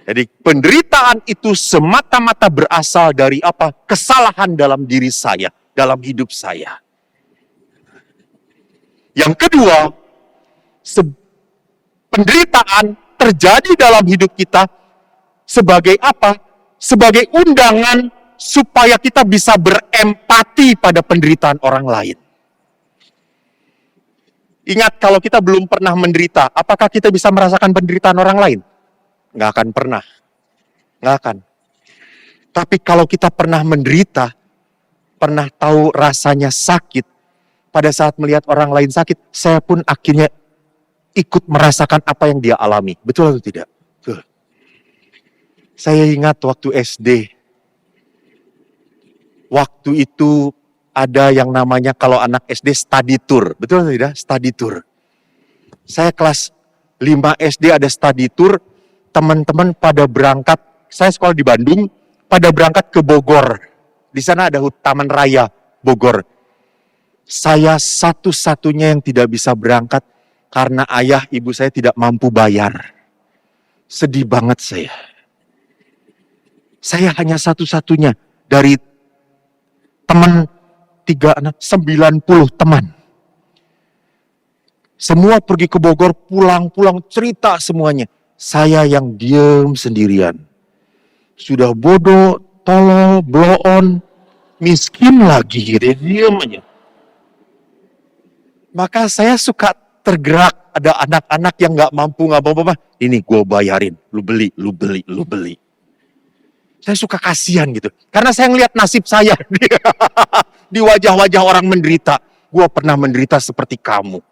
Jadi penderitaan itu semata-mata berasal dari apa? Kesalahan dalam diri saya, dalam hidup saya. Yang kedua, penderitaan terjadi dalam hidup kita sebagai apa? Sebagai undangan supaya kita bisa berempati pada penderitaan orang lain. Ingat, kalau kita belum pernah menderita, apakah kita bisa merasakan penderitaan orang lain? Nggak akan pernah. Nggak akan. Tapi kalau kita pernah menderita, pernah tahu rasanya sakit, pada saat melihat orang lain sakit, saya pun akhirnya ikut merasakan apa yang dia alami. Betul atau tidak? Betul. Saya ingat waktu SD. Waktu itu ada yang namanya kalau anak SD study tour. Betul atau tidak? Study tour. Saya kelas 5 SD ada study tour. Teman-teman pada berangkat. Saya sekolah di Bandung. Pada berangkat ke Bogor. Di sana ada Taman Raya Bogor. Saya satu-satunya yang tidak bisa berangkat karena ayah ibu saya tidak mampu bayar. Sedih banget saya. Saya hanya satu-satunya dari teman 90 teman. Semua pergi ke Bogor, pulang cerita semuanya. Saya yang diam sendirian. Sudah bodoh, tolol, blow on, miskin lagi, gitu, diam aja. Maka saya suka tergerak, ada anak-anak yang nggak mampu, ini gue bayarin, lu beli. Saya suka kasihan gitu, karena saya ngelihat nasib saya di wajah-wajah orang menderita. Gue pernah menderita seperti kamu.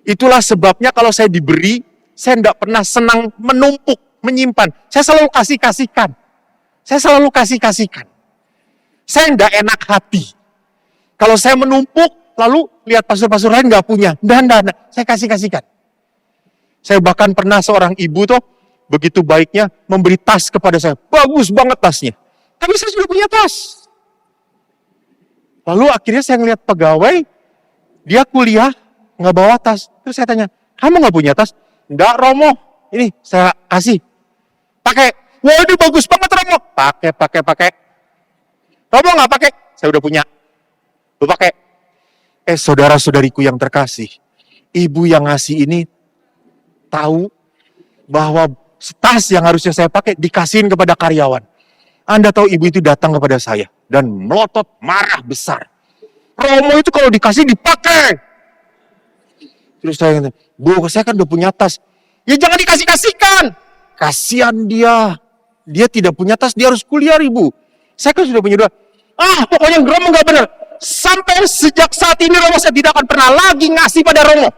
Itulah sebabnya kalau saya diberi, saya tidak pernah senang menumpuk, menyimpan. Saya selalu kasih-kasihkan. Saya tidak enak hati. Kalau saya menumpuk, lalu lihat pastor-pastor lain nggak punya. Enggak. Saya kasih-kasihkan. Saya bahkan pernah seorang ibu tuh, begitu baiknya memberi tas kepada saya. Bagus banget tasnya. Tapi saya sudah punya tas. Lalu akhirnya saya ngeliat pegawai, dia kuliah, nggak bawa tas. Terus saya tanya, kamu nggak punya tas? Enggak, Romo. Ini saya kasih. Pakai. Waduh, bagus banget, Romo. Pakai. Romo nggak pakai? Saya udah punya. Lu pakai. Saudara-saudariku yang terkasih, ibu yang ngasih ini tahu bahwa tas yang harusnya saya pakai dikasihin kepada karyawan. Anda tahu ibu itu datang kepada saya dan melotot marah besar. Romo itu kalau dikasih dipakai. Terus saya kata, Bu, saya kan udah punya tas. Ya jangan dikasih-kasihkan. Kasihan dia. Dia tidak punya tas, dia harus kuliah, Ibu. Saya kan sudah punya dua. Pokoknya Romo gak benar. Sampai sejak saat ini Romo saya tidak akan pernah lagi ngasih pada Romo.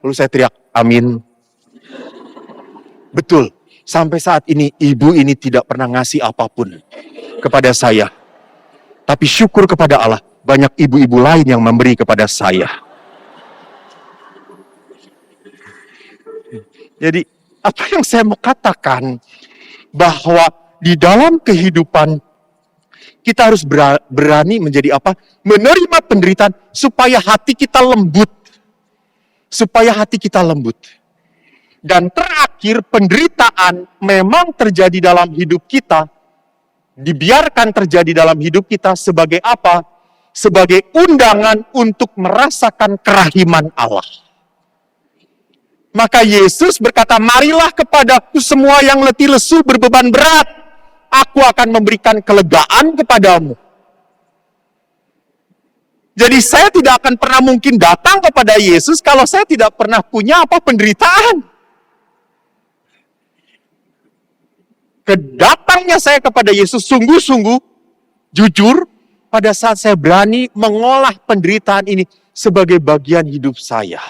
Lalu saya teriak, amin. Betul, sampai saat ini ibu ini tidak pernah ngasih apapun kepada saya. Tapi syukur kepada Allah, banyak ibu-ibu lain yang memberi kepada saya. Jadi, apa yang saya mau katakan, bahwa di dalam kehidupan kita harus berani menjadi apa? Menerima penderitaan supaya hati kita lembut. Dan terakhir, penderitaan memang terjadi dalam hidup kita. Dibiarkan terjadi dalam hidup kita sebagai apa? Sebagai undangan untuk merasakan kerahiman Allah. Maka Yesus berkata, marilah kepadaku semua yang letih lesu berbeban berat. Aku akan memberikan kelegaan kepadamu. Jadi saya tidak akan pernah mungkin datang kepada Yesus kalau saya tidak pernah punya penderitaan. Kedatangnya saya kepada Yesus sungguh-sungguh, jujur, pada saat saya berani mengolah penderitaan ini sebagai bagian hidup saya.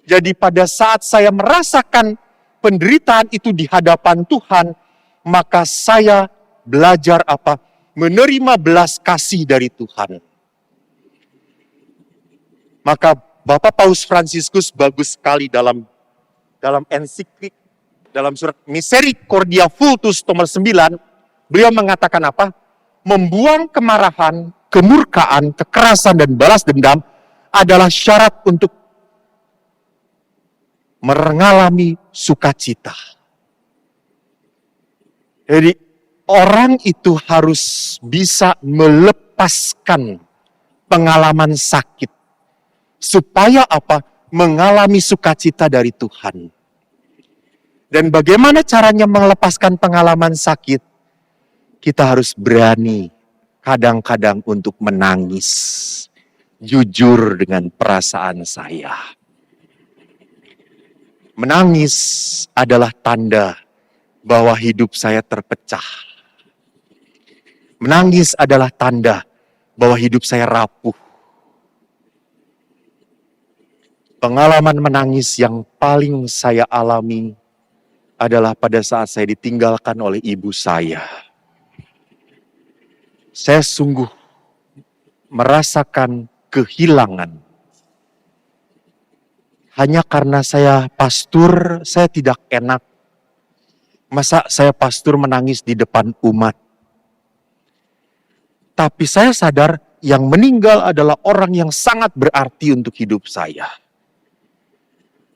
Jadi pada saat saya merasakan penderitaan itu di hadapan Tuhan, maka saya belajar apa? Menerima belas kasih dari Tuhan. Maka Bapak Paus Fransiskus bagus sekali dalam ensiklik, dalam surat Misericordia Vultus nomor 9, beliau mengatakan apa? Membuang kemarahan, kemurkaan, kekerasan, dan balas dendam adalah syarat untuk mengalami sukacita. Jadi orang itu harus bisa melepaskan pengalaman sakit. Supaya apa? Mengalami sukacita dari Tuhan. Dan bagaimana caranya melepaskan pengalaman sakit? Kita harus berani kadang-kadang untuk menangis. Jujur dengan perasaan saya. Menangis adalah tanda bahwa hidup saya terpecah. Menangis adalah tanda bahwa hidup saya rapuh. Pengalaman menangis yang paling saya alami adalah pada saat saya ditinggalkan oleh ibu saya. Saya sungguh merasakan kehilangan. Hanya karena saya pastor, saya tidak enak. Masa saya pastor menangis di depan umat? Tapi saya sadar yang meninggal adalah orang yang sangat berarti untuk hidup saya.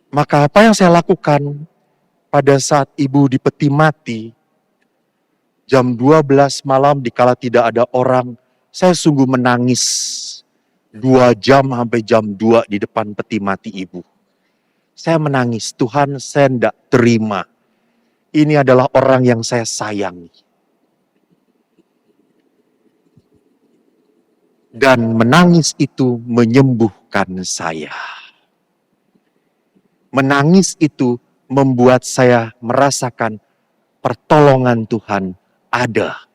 Maka apa yang saya lakukan pada saat ibu di peti mati, jam 12 malam dikala tidak ada orang, saya sungguh menangis 2 jam sampai jam 2 di depan peti mati ibu. Saya menangis, Tuhan saya tidak terima. Ini adalah orang yang saya sayangi. Dan menangis itu menyembuhkan saya. Menangis itu membuat saya merasakan pertolongan Tuhan ada.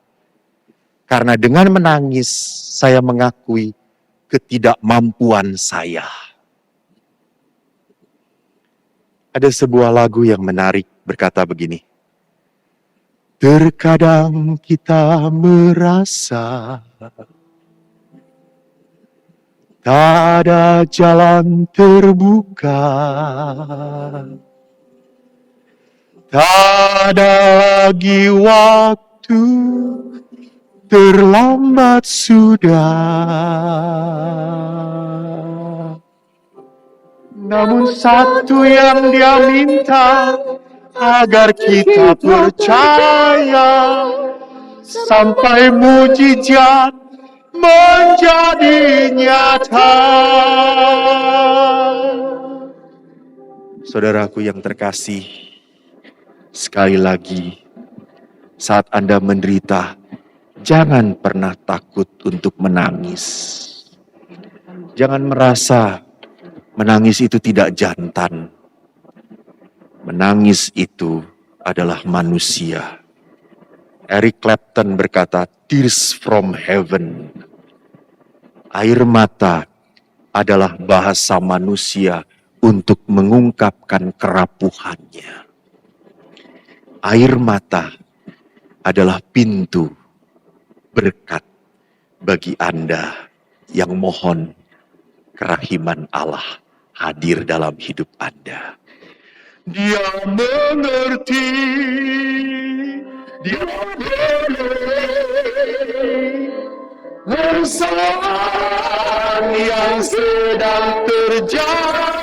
Karena dengan menangis, saya mengakui ketidakmampuan saya. Ada sebuah lagu yang menarik berkata begini. Terkadang kita merasa tak ada jalan terbuka, tak ada lagi waktu, terlambat sudah. Namun satu yang Dia minta, agar kita percaya sampai mujizat menjadi nyata. Saudaraku yang terkasih, sekali lagi, saat Anda menderita, jangan pernah takut untuk menangis. Jangan merasa menangis itu tidak jantan. Menangis itu adalah manusia. Eric Clapton berkata, tears from heaven. Air mata adalah bahasa manusia untuk mengungkapkan kerapuhannya. Air mata adalah pintu berkat bagi Anda yang mohon kerahiman Allah hadir dalam hidup Anda. Dia mengerti, Dia peduli persoalan yang sedang terjadi.